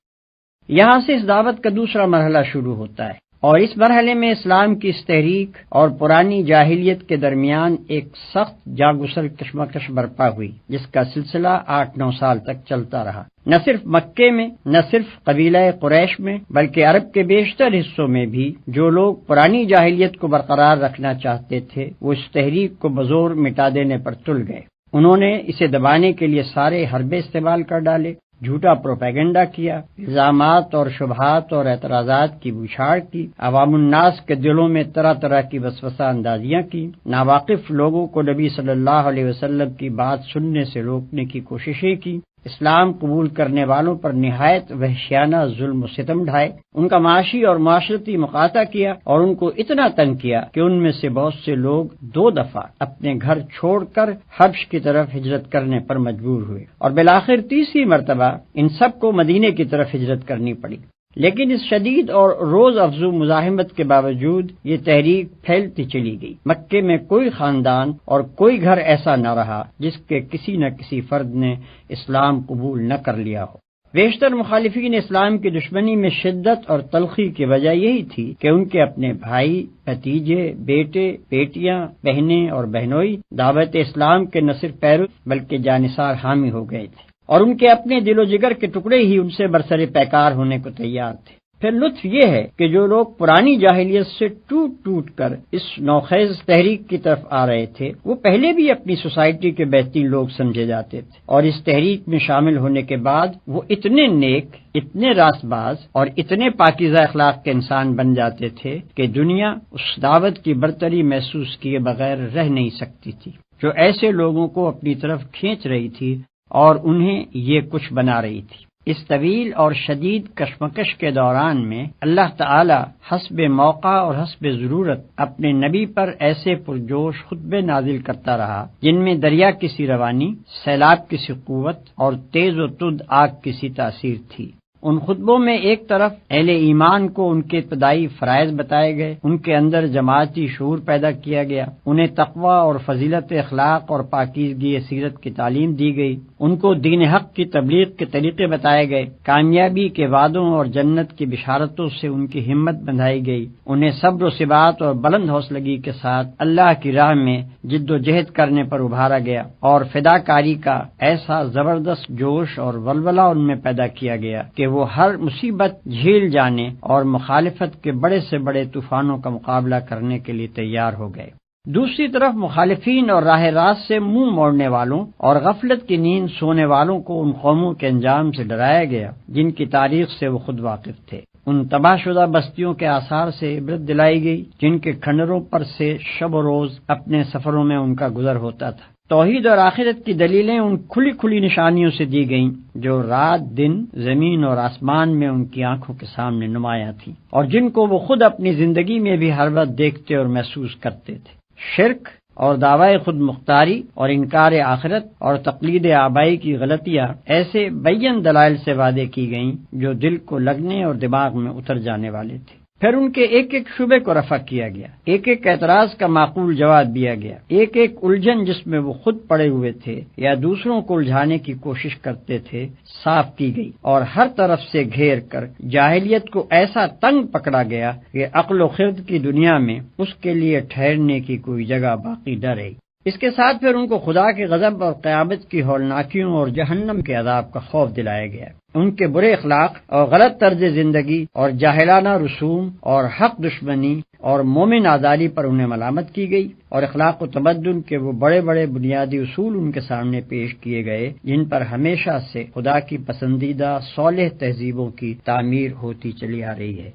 یہاں سے اس دعوت کا دوسرا مرحلہ شروع ہوتا ہے، اور اس مرحلے میں اسلام کی اس تحریک اور پرانی جاہلیت کے درمیان ایک سخت جاگسر کشمکش برپا ہوئی، جس کا سلسلہ 8-9 سال تک چلتا رہا۔ نہ صرف مکے میں، نہ صرف قبیلہ قریش میں، بلکہ عرب کے بیشتر حصوں میں بھی جو لوگ پرانی جاہلیت کو برقرار رکھنا چاہتے تھے، وہ اس تحریک کو بزور مٹا دینے پر تل گئے۔ انہوں نے اسے دبانے کے لیے سارے حربے استعمال کر ڈالے، جھوٹا پروپیگنڈا کیا، الزامات اور شبہات اور اعتراضات کی بوچھاڑ کی، عوام الناس کے دلوں میں طرح طرح کی وسوسہ اندازیاں کی، ناواقف لوگوں کو نبی صلی اللہ علیہ وسلم کی بات سننے سے روکنے کی کوششیں کی، اسلام قبول کرنے والوں پر نہایت وحشیانہ ظلم و ستم ڈھائے، ان کا معاشی اور معاشرتی مقاطع کیا، اور ان کو اتنا تنگ کیا کہ ان میں سے بہت سے لوگ 2 دفعہ اپنے گھر چھوڑ کر حبش کی طرف ہجرت کرنے پر مجبور ہوئے، اور بالآخر تیسری مرتبہ ان سب کو مدینے کی طرف ہجرت کرنی پڑی۔ لیکن اس شدید اور روز افزوں مزاحمت کے باوجود یہ تحریک پھیلتی چلی گئی۔ مکے میں کوئی خاندان اور کوئی گھر ایسا نہ رہا جس کے کسی نہ کسی فرد نے اسلام قبول نہ کر لیا ہو۔ بیشتر مخالفین اسلام کی دشمنی میں شدت اور تلخی کی وجہ یہی تھی کہ ان کے اپنے بھائی، بھتیجے، بیٹے، بیٹیاں، بہنیں اور بہنوئی دعوت اسلام کے نہ صرف پیرو بلکہ جانثار حامی ہو گئے تھے، اور ان کے اپنے دل و جگر کے ٹکڑے ہی ان سے برسر پیکار ہونے کو تیار تھے۔ پھر لطف یہ ہے کہ جو لوگ پرانی جاہلیت سے ٹوٹ کر اس نوخیز تحریک کی طرف آ رہے تھے، وہ پہلے بھی اپنی سوسائٹی کے بہترین لوگ سمجھے جاتے تھے، اور اس تحریک میں شامل ہونے کے بعد وہ اتنے نیک، اتنے راست باز اور اتنے پاکیزہ اخلاق کے انسان بن جاتے تھے کہ دنیا اس دعوت کی برتری محسوس کیے بغیر رہ نہیں سکتی تھی جو ایسے لوگوں کو اپنی طرف کھینچ رہی تھی اور انہیں یہ کچھ بنا رہی تھی۔ اس طویل اور شدید کشمکش کے دوران میں اللہ تعالی حسب موقع اور حسب ضرورت اپنے نبی پر ایسے پرجوش خطبے نازل کرتا رہا جن میں دریا کی سی روانی، سیلاب کی سی قوت اور تیز و تند آگ کی سی تاثیر تھی۔ ان خطبوں میں ایک طرف اہل ایمان کو ان کے ابتدائی فرائض بتائے گئے، ان کے اندر جماعتی شعور پیدا کیا گیا، انہیں تقوی اور فضیلت اخلاق اور پاکیزگی سیرت کی تعلیم دی گئی، ان کو دین حق کی تبلیغ کے طریقے بتائے گئے، کامیابی کے وعدوں اور جنت کی بشارتوں سے ان کی ہمت بندھائی گئی، انہیں صبر و ثبات اور بلند حوصلگی کے ساتھ اللہ کی راہ میں جد و جہد کرنے پر ابھارا گیا، اور فداکاری کا ایسا زبردست جوش اور ولولہ ان میں پیدا کیا گیا کہ وہ ہر مصیبت جھیل جانے اور مخالفت کے بڑے سے بڑے طوفانوں کا مقابلہ کرنے کے لیے تیار ہو گئے۔ دوسری طرف مخالفین اور راہ راست سے منہ موڑنے والوں اور غفلت کی نیند سونے والوں کو ان قوموں کے انجام سے ڈرایا گیا جن کی تاریخ سے وہ خود واقف تھے۔ ان تباہ شدہ بستیوں کے آثار سے عبرت دلائی گئی جن کے کھنڈروں پر سے شب و روز اپنے سفروں میں ان کا گزر ہوتا تھا۔ توحید اور آخرت کی دلیلیں ان کھلی کھلی نشانیوں سے دی گئیں جو رات دن زمین اور آسمان میں ان کی آنکھوں کے سامنے نمایاں تھیں، اور جن کو وہ خود اپنی زندگی میں بھی ہر وقت دیکھتے اور محسوس کرتے تھے۔ شرک اور دعوی خود مختاری اور انکار آخرت اور تقلید آبائی کی غلطیاں ایسے بین دلائل سے وعدے کی گئیں جو دل کو لگنے اور دماغ میں اتر جانے والے تھے۔ پھر ان کے ایک ایک شبے کو رفع کیا گیا، ایک ایک اعتراض کا معقول جواب دیا گیا، ایک ایک الجھن جس میں وہ خود پڑے ہوئے تھے یا دوسروں کو الجھانے کی کوشش کرتے تھے صاف کی گئی، اور ہر طرف سے گھیر کر جاہلیت کو ایسا تنگ پکڑا گیا کہ عقل و خرد کی دنیا میں اس کے لیے ٹھہرنے کی کوئی جگہ باقی نہ رہی۔ اس کے ساتھ پھر ان کو خدا کے غضب اور قیامت کی ہولناکیوں اور جہنم کے عذاب کا خوف دلایا گیا۔ ان کے برے اخلاق اور غلط طرز زندگی اور جاہلانہ رسوم اور حق دشمنی اور مومن آزاری پر انہیں ملامت کی گئی، اور اخلاق و تمدن کے وہ بڑے بڑے بنیادی اصول ان کے سامنے پیش کیے گئے جن پر ہمیشہ سے خدا کی پسندیدہ صالح تہذیبوں کی تعمیر ہوتی چلی آ رہی ہے۔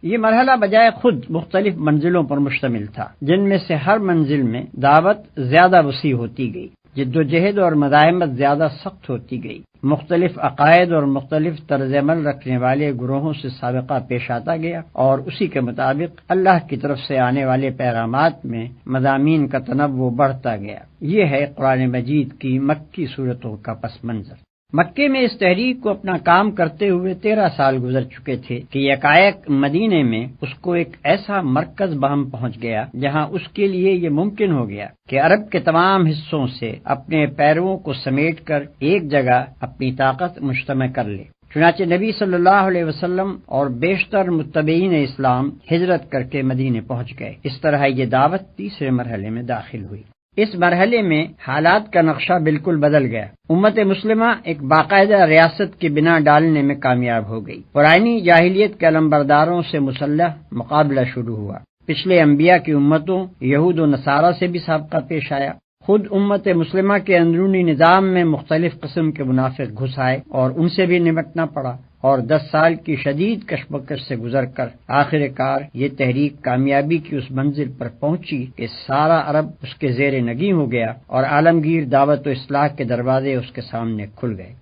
یہ مرحلہ بجائے خود مختلف منزلوں پر مشتمل تھا، جن میں سے ہر منزل میں دعوت زیادہ وسیع ہوتی گئی، جد و جہد اور مزاحمت زیادہ سخت ہوتی گئی، مختلف عقائد اور مختلف طرز عمل رکھنے والے گروہوں سے سابقہ پیش آتا گیا، اور اسی کے مطابق اللہ کی طرف سے آنے والے پیغامات میں مضامین کا تنوع بڑھتا گیا۔ یہ ہے قرآن مجید کی مکی صورتوں کا پس منظر۔ مکے میں اس تحریک کو اپنا کام کرتے ہوئے 13 سال گزر چکے تھے کہ یکایک مدینے میں اس کو ایک ایسا مرکز بہم پہنچ گیا جہاں اس کے لیے یہ ممکن ہو گیا کہ عرب کے تمام حصوں سے اپنے پیرووں کو سمیٹ کر ایک جگہ اپنی طاقت مجتمع کر لے۔ چنانچہ نبی صلی اللہ علیہ وسلم اور بیشتر متبعین اسلام ہجرت کر کے مدینے پہنچ گئے۔ اس طرح یہ دعوت تیسرے مرحلے میں داخل ہوئی۔ اس مرحلے میں حالات کا نقشہ بالکل بدل گیا۔ امت مسلمہ ایک باقاعدہ ریاست کی بنا ڈالنے میں کامیاب ہو گئی۔ پرانی جاہلیت کے علمبرداروں سے مسلح مقابلہ شروع ہوا۔ پچھلے انبیاء کی امتوں یہود و نصارہ سے بھی سابقہ پیش آیا۔ خود امت مسلمہ کے اندرونی نظام میں مختلف قسم کے منافق گھس آئے اور ان سے بھی نمٹنا پڑا، اور 10 سال کی شدید کشمکش سے گزر کر آخر کار یہ تحریک کامیابی کی اس منزل پر پہنچی کہ سارا عرب اس کے زیر نگیں ہو گیا اور عالمگیر دعوت و اصلاح کے دروازے اس کے سامنے کھل گئے۔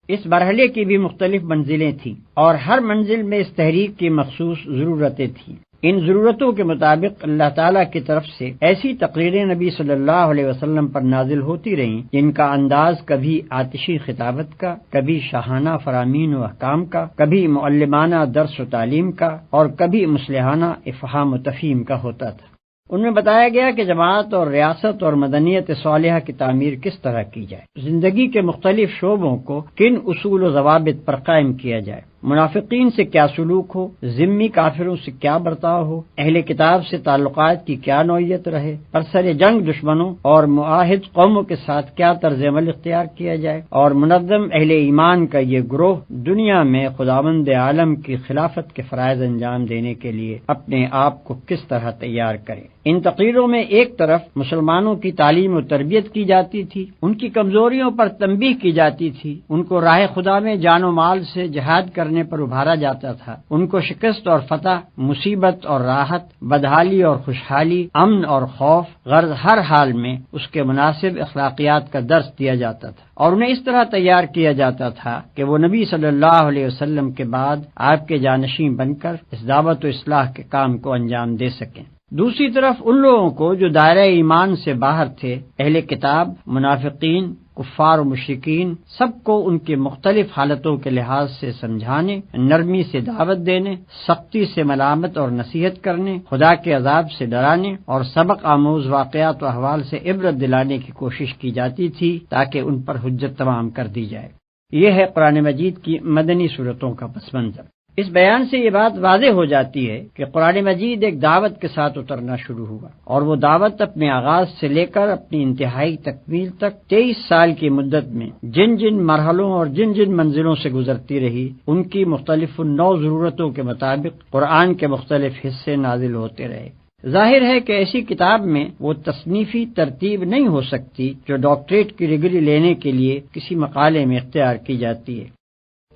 اس مرحلے کی بھی مختلف منزلیں تھیں، اور ہر منزل میں اس تحریک کی مخصوص ضرورتیں تھیں۔ ان ضرورتوں کے مطابق اللہ تعالیٰ کی طرف سے ایسی تقریریں نبی صلی اللہ علیہ وسلم پر نازل ہوتی رہیں جن کا انداز کبھی آتشی خطابت کا، کبھی شاہانہ فرامین و احکام کا، کبھی معلمانہ درس و تعلیم کا، اور کبھی مصلحانہ افہام و تفہیم کا ہوتا تھا۔ ان میں بتایا گیا کہ جماعت اور ریاست اور مدنیت صالحہ کی تعمیر کس طرح کی جائے، زندگی کے مختلف شعبوں کو کن اصول و ضوابط پر قائم کیا جائے، منافقین سے کیا سلوک ہو، ذمی کافروں سے کیا برتاؤ ہو، اہل کتاب سے تعلقات کی کیا نوعیت رہے، برسر جنگ دشمنوں اور معاہد قوموں کے ساتھ کیا طرز عمل اختیار کیا جائے، اور منظم اہل ایمان کا یہ گروہ دنیا میں خداوند عالم کی خلافت کے فرائض انجام دینے کے لیے اپنے آپ کو کس طرح تیار کرے۔ ان تقریروں میں ایک طرف مسلمانوں کی تعلیم و تربیت کی جاتی تھی، ان کی کمزوریوں پر تنبیہ کی جاتی تھی، ان کو راہ خدا میں جان و مال سے جہاد کرنے پر ابھارا جاتا تھا، ان کو شکست اور فتح، مصیبت اور راحت، بدحالی اور خوشحالی، امن اور خوف، غرض ہر حال میں اس کے مناسب اخلاقیات کا درس دیا جاتا تھا، اور انہیں اس طرح تیار کیا جاتا تھا کہ وہ نبی صلی اللہ علیہ وسلم کے بعد آپ کے جانشین بن کر اس دعوت و اصلاح کے کام کو انجام دے سکیں۔ دوسری طرف ان لوگوں کو جو دائرہ ایمان سے باہر تھے، اہل کتاب، منافقین، کفار و مشرکین، سب کو ان کے مختلف حالتوں کے لحاظ سے سمجھانے، نرمی سے دعوت دینے، سختی سے ملامت اور نصیحت کرنے، خدا کے عذاب سے ڈرانے اور سبق آموز واقعات و احوال سے عبرت دلانے کی کوشش کی جاتی تھی تاکہ ان پر حجت تمام کر دی جائے۔ یہ ہے قرآن مجید کی مدنی صورتوں کا پس منظر۔ اس بیان سے یہ بات واضح ہو جاتی ہے کہ قرآن مجید ایک دعوت کے ساتھ اترنا شروع ہوا، اور وہ دعوت اپنے آغاز سے لے کر اپنی انتہائی تکمیل تک 23 سال کی مدت میں جن جن مرحلوں اور جن جن منزلوں سے گزرتی رہی، ان کی مختلف نو ضرورتوں کے مطابق قرآن کے مختلف حصے نازل ہوتے رہے۔ ظاہر ہے کہ ایسی کتاب میں وہ تصنیفی ترتیب نہیں ہو سکتی جو ڈاکٹریٹ کی ڈگری لینے کے لیے کسی مقالے میں اختیار کی جاتی ہے۔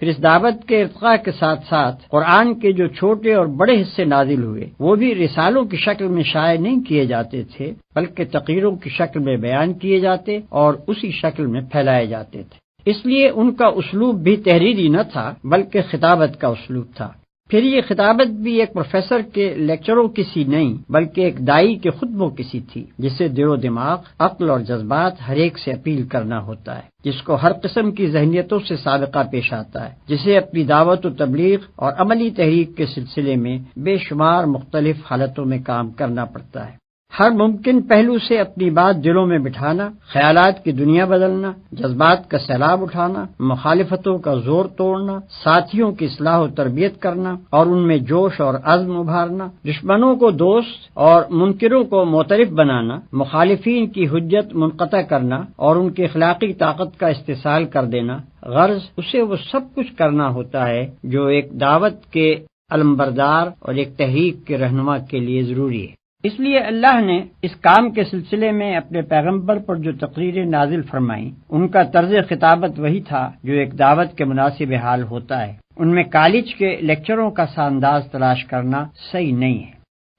پھر اس دعوت کے ارتقاء کے ساتھ ساتھ قرآن کے جو چھوٹے اور بڑے حصے نازل ہوئے وہ بھی رسالوں کی شکل میں شائع نہیں کیے جاتے تھے، بلکہ تقریروں کی شکل میں بیان کیے جاتے اور اسی شکل میں پھیلائے جاتے تھے۔ اس لیے ان کا اسلوب بھی تحریری نہ تھا بلکہ خطابت کا اسلوب تھا۔ پھر یہ خطابت بھی ایک پروفیسر کے لیکچروں کی سی نہیں بلکہ ایک دائی کے خطبوں کی سی تھی، جسے دل و دماغ، عقل اور جذبات ہر ایک سے اپیل کرنا ہوتا ہے، جس کو ہر قسم کی ذہنیتوں سے سابقہ پیش آتا ہے، جسے اپنی دعوت و تبلیغ اور عملی تحریک کے سلسلے میں بے شمار مختلف حالتوں میں کام کرنا پڑتا ہے۔ ہر ممکن پہلو سے اپنی بات دلوں میں بٹھانا، خیالات کی دنیا بدلنا، جذبات کا سیلاب اٹھانا، مخالفتوں کا زور توڑنا، ساتھیوں کی اصلاح و تربیت کرنا اور ان میں جوش اور عزم ابھارنا، دشمنوں کو دوست اور منکروں کو معترف بنانا، مخالفین کی حجت منقطع کرنا اور ان کی اخلاقی طاقت کا استحصال کر دینا، غرض اسے وہ سب کچھ کرنا ہوتا ہے جو ایک دعوت کے علمبردار اور ایک تحریک کے رہنما کے لیے ضروری ہے۔ اس لیے اللہ نے اس کام کے سلسلے میں اپنے پیغمبر پر جو تقریریں نازل فرمائیں ان کا طرز خطابت وہی تھا جو ایک دعوت کے مناسب حال ہوتا ہے۔ ان میں کالج کے لیکچروں کا سا انداز تلاش کرنا صحیح نہیں ہے۔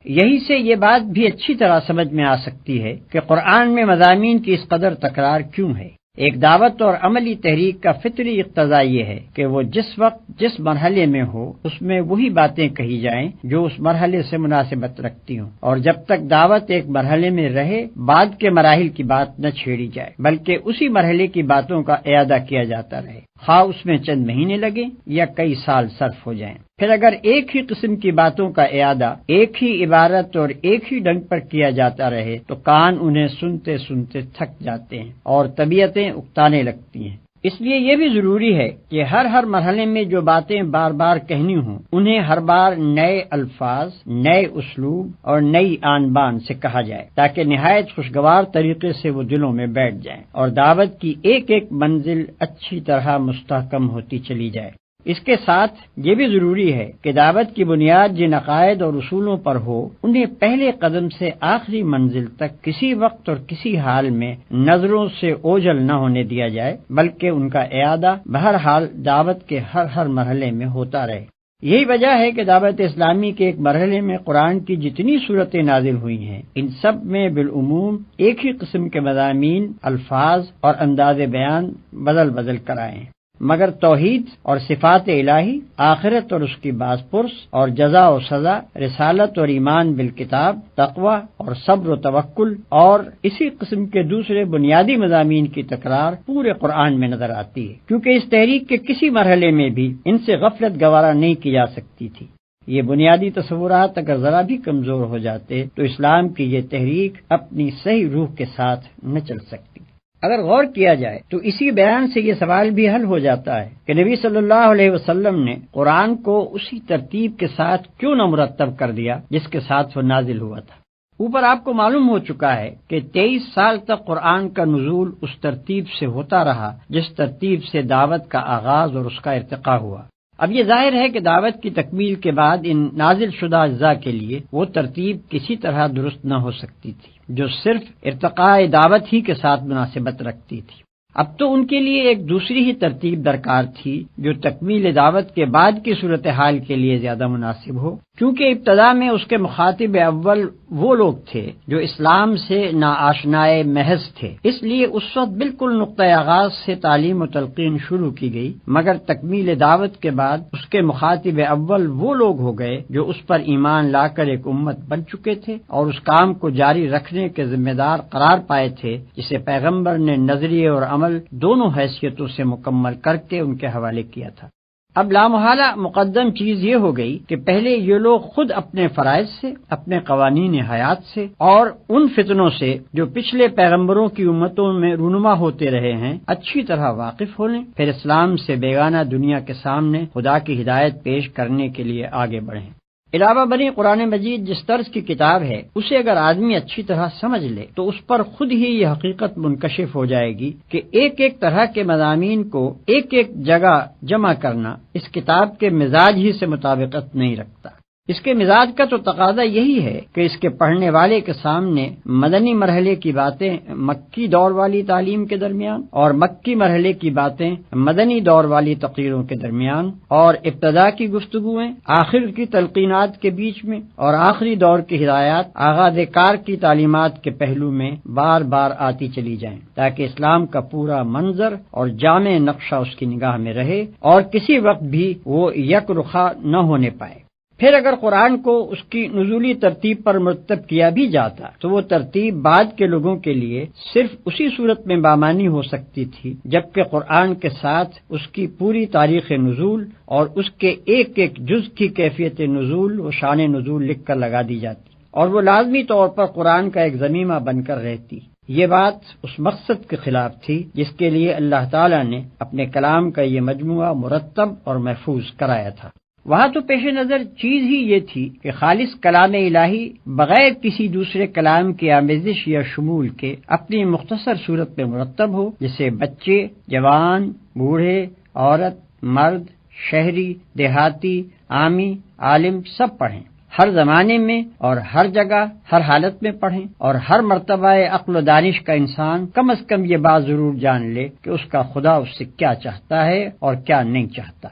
یہی سے یہ بات بھی اچھی طرح سمجھ میں آ سکتی ہے کہ قرآن میں مضامین کی اس قدر تکرار کیوں ہے۔ ایک دعوت اور عملی تحریک کا فطری اقتضا یہ ہے کہ وہ جس وقت جس مرحلے میں ہو اس میں وہی باتیں کہی جائیں جو اس مرحلے سے مناسبت رکھتی ہوں، اور جب تک دعوت ایک مرحلے میں رہے بعد کے مراحل کی بات نہ چھیڑی جائے بلکہ اسی مرحلے کی باتوں کا اعادہ کیا جاتا رہے، خواہ اس میں چند مہینے لگیں یا کئی سال صرف ہو جائیں۔ پھر اگر ایک ہی قسم کی باتوں کا اعادہ ایک ہی عبارت اور ایک ہی ڈھنگ پر کیا جاتا رہے تو کان انہیں سنتے سنتے تھک جاتے ہیں اور طبیعتیں اکتانے لگتی ہیں۔ اس لیے یہ بھی ضروری ہے کہ ہر مرحلے میں جو باتیں بار بار کہنی ہوں انہیں ہر بار نئے الفاظ، نئے اسلوب اور نئی آن بان سے کہا جائے تاکہ نہایت خوشگوار طریقے سے وہ دلوں میں بیٹھ جائیں اور دعوت کی ایک ایک منزل اچھی طرح مستحکم ہوتی چلی جائے۔ اس کے ساتھ یہ بھی ضروری ہے کہ دعوت کی بنیاد جن عقائد اور اصولوں پر ہو انہیں پہلے قدم سے آخری منزل تک کسی وقت اور کسی حال میں نظروں سے اوجھل نہ ہونے دیا جائے بلکہ ان کا اعادہ بہرحال دعوت کے ہر مرحلے میں ہوتا رہے۔ یہی وجہ ہے کہ دعوت اسلامی کے ایک مرحلے میں قرآن کی جتنی صورتیں نازل ہوئی ہیں ان سب میں بالعموم ایک ہی قسم کے مضامین، الفاظ اور انداز بیان بدل کر آئے ہیں، مگر توحید اور صفات الہی، آخرت اور اس کی باز پرس اور جزا و سزا، رسالت اور ایمان بالکتاب، تقوی اور صبر و توکل اور اسی قسم کے دوسرے بنیادی مضامین کی تکرار پورے قرآن میں نظر آتی ہے، کیونکہ اس تحریک کے کسی مرحلے میں بھی ان سے غفلت گوارا نہیں کی جا سکتی تھی۔ یہ بنیادی تصورات اگر ذرا بھی کمزور ہو جاتے تو اسلام کی یہ تحریک اپنی صحیح روح کے ساتھ نہ چل سکتی۔ اگر غور کیا جائے تو اسی بیان سے یہ سوال بھی حل ہو جاتا ہے کہ نبی صلی اللہ علیہ وسلم نے قرآن کو اسی ترتیب کے ساتھ کیوں نہ مرتب کر دیا جس کے ساتھ وہ نازل ہوا تھا۔ اوپر آپ کو معلوم ہو چکا ہے کہ 23 سال تک قرآن کا نزول اس ترتیب سے ہوتا رہا جس ترتیب سے دعوت کا آغاز اور اس کا ارتقاء ہوا۔ اب یہ ظاہر ہے کہ دعوت کی تکمیل کے بعد ان نازل شدہ اجزاء کے لیے وہ ترتیب کسی طرح درست نہ ہو سکتی تھی جو صرف ارتقاء دعوت ہی کے ساتھ مناسبت رکھتی تھی۔ اب تو ان کے لیے ایک دوسری ہی ترتیب درکار تھی جو تکمیل دعوت کے بعد کی صورتحال کے لیے زیادہ مناسب ہو، کیونکہ ابتدا میں اس کے مخاطب اول وہ لوگ تھے جو اسلام سے ناآشنائے محض تھے، اس لیے اس وقت بالکل نقطۂ آغاز سے تعلیم و تلقین شروع کی گئی، مگر تکمیل دعوت کے بعد اس کے مخاطب اول وہ لوگ ہو گئے جو اس پر ایمان لا کر ایک امت بن چکے تھے اور اس کام کو جاری رکھنے کے ذمہ دار قرار پائے تھے جسے پیغمبر نے نظریے اور عمل دونوں حیثیتوں سے مکمل کر کے ان کے حوالے کیا تھا۔ اب لامحالہ مقدم چیز یہ ہو گئی کہ پہلے یہ لوگ خود اپنے فرائض سے، اپنے قوانین حیات سے اور ان فتنوں سے جو پچھلے پیغمبروں کی امتوں میں رونما ہوتے رہے ہیں اچھی طرح واقف ہو لیں، پھر اسلام سے بیگانہ دنیا کے سامنے خدا کی ہدایت پیش کرنے کے لیے آگے بڑھیں۔ علاوہ بری قرآن مجید جس طرز کی کتاب ہے اسے اگر آدمی اچھی طرح سمجھ لے تو اس پر خود ہی یہ حقیقت منکشف ہو جائے گی کہ ایک ایک طرح کے مضامین کو ایک ایک جگہ جمع کرنا اس کتاب کے مزاج ہی سے مطابقت نہیں رکھتا۔ اس کے مزاج کا تو تقاضا یہی ہے کہ اس کے پڑھنے والے کے سامنے مدنی مرحلے کی باتیں مکی دور والی تعلیم کے درمیان اور مکی مرحلے کی باتیں مدنی دور والی تقریروں کے درمیان اور ابتدا کی گفتگویں آخر کی تلقینات کے بیچ میں اور آخری دور کی ہدایات آغاز کار کی تعلیمات کے پہلو میں بار بار آتی چلی جائیں، تاکہ اسلام کا پورا منظر اور جامع نقشہ اس کی نگاہ میں رہے اور کسی وقت بھی وہ یک رخا نہ ہونے پائے۔ پھر اگر قرآن کو اس کی نزولی ترتیب پر مرتب کیا بھی جاتا تو وہ ترتیب بعد کے لوگوں کے لیے صرف اسی صورت میں بامانی ہو سکتی تھی جبکہ قرآن کے ساتھ اس کی پوری تاریخ نزول اور اس کے ایک ایک جز کی کیفیت نزول و شان نزول لکھ کر لگا دی جاتی اور وہ لازمی طور پر قرآن کا ایک ضمیمہ بن کر رہتی۔ یہ بات اس مقصد کے خلاف تھی جس کے لیے اللہ تعالیٰ نے اپنے کلام کا یہ مجموعہ مرتب اور محفوظ کرایا تھا۔ وہاں تو پیش نظر چیز ہی یہ تھی کہ خالص کلام الہی بغیر کسی دوسرے کلام کی آمیزش یا شمول کے اپنی مختصر صورت میں مرتب ہو، جسے بچے، جوان، بوڑھے، عورت، مرد، شہری، دیہاتی، عامی، عالم سب پڑھیں، ہر زمانے میں اور ہر جگہ ہر حالت میں پڑھیں، اور ہر مرتبہ عقل و دانش کا انسان کم از کم یہ بات ضرور جان لے کہ اس کا خدا اس سے کیا چاہتا ہے اور کیا نہیں چاہتا۔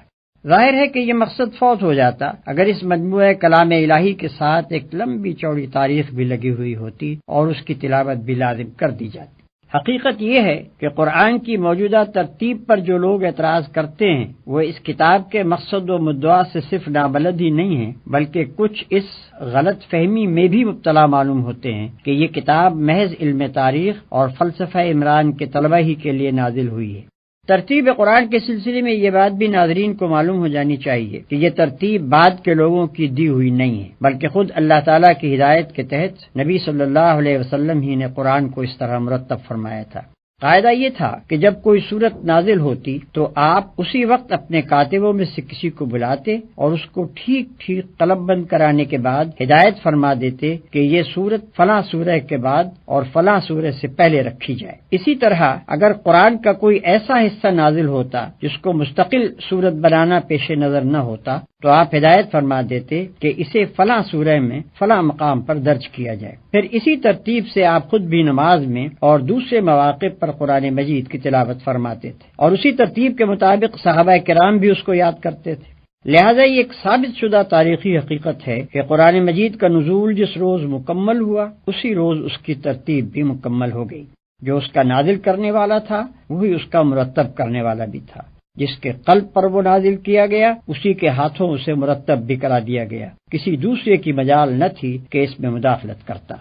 ظاہر ہے کہ یہ مقصد فوت ہو جاتا اگر اس مجموعہ کلام الہی کے ساتھ ایک لمبی چوڑی تاریخ بھی لگی ہوئی ہوتی اور اس کی تلاوت بھی لازم کر دی جاتی۔ حقیقت یہ ہے کہ قرآن کی موجودہ ترتیب پر جو لوگ اعتراض کرتے ہیں وہ اس کتاب کے مقصد و مدعا سے صرف نابلد ہی نہیں ہیں بلکہ کچھ اس غلط فہمی میں بھی مبتلا معلوم ہوتے ہیں کہ یہ کتاب محض علم تاریخ اور فلسفہ عمران کے طلبہ ہی کے لیے نازل ہوئی ہے۔ ترتیب قرآن کے سلسلے میں یہ بات بھی ناظرین کو معلوم ہو جانی چاہیے کہ یہ ترتیب بعد کے لوگوں کی دی ہوئی نہیں ہے بلکہ خود اللہ تعالیٰ کی ہدایت کے تحت نبی صلی اللہ علیہ وسلم ہی نے قرآن کو اس طرح مرتب فرمایا تھا۔ قاعدہ یہ تھا کہ جب کوئی صورت نازل ہوتی تو آپ اسی وقت اپنے کاتبوں میں سے کسی کو بلاتے اور اس کو ٹھیک ٹھیک قلم بند کرانے کے بعد ہدایت فرما دیتے کہ یہ صورت فلاں سورہ کے بعد اور فلاں سورہ سے پہلے رکھی جائے۔ اسی طرح اگر قرآن کا کوئی ایسا حصہ نازل ہوتا جس کو مستقل صورت بنانا پیش نظر نہ ہوتا تو آپ ہدایت فرما دیتے کہ اسے فلاں سورہ میں فلاں مقام پر درج کیا جائے۔ پھر اسی ترتیب سے آپ خود بھی نماز میں اور دوسرے مواقع پر قرآن مجید کی تلاوت فرماتے تھے اور اسی ترتیب کے مطابق صحابہ کرام بھی اس کو یاد کرتے تھے۔ لہذا یہ ایک ثابت شدہ تاریخی حقیقت ہے کہ قرآن مجید کا نزول جس روز مکمل ہوا اسی روز اس کی ترتیب بھی مکمل ہو گئی۔ جو اس کا نازل کرنے والا تھا وہی اس کا مرتب کرنے والا بھی تھا۔ جس کے قلب پر وہ نازل کیا گیا اسی کے ہاتھوں اسے مرتب بھی کرا دیا گیا، کسی دوسرے کی مجال نہ تھی کہ اس میں مداخلت کرتا۔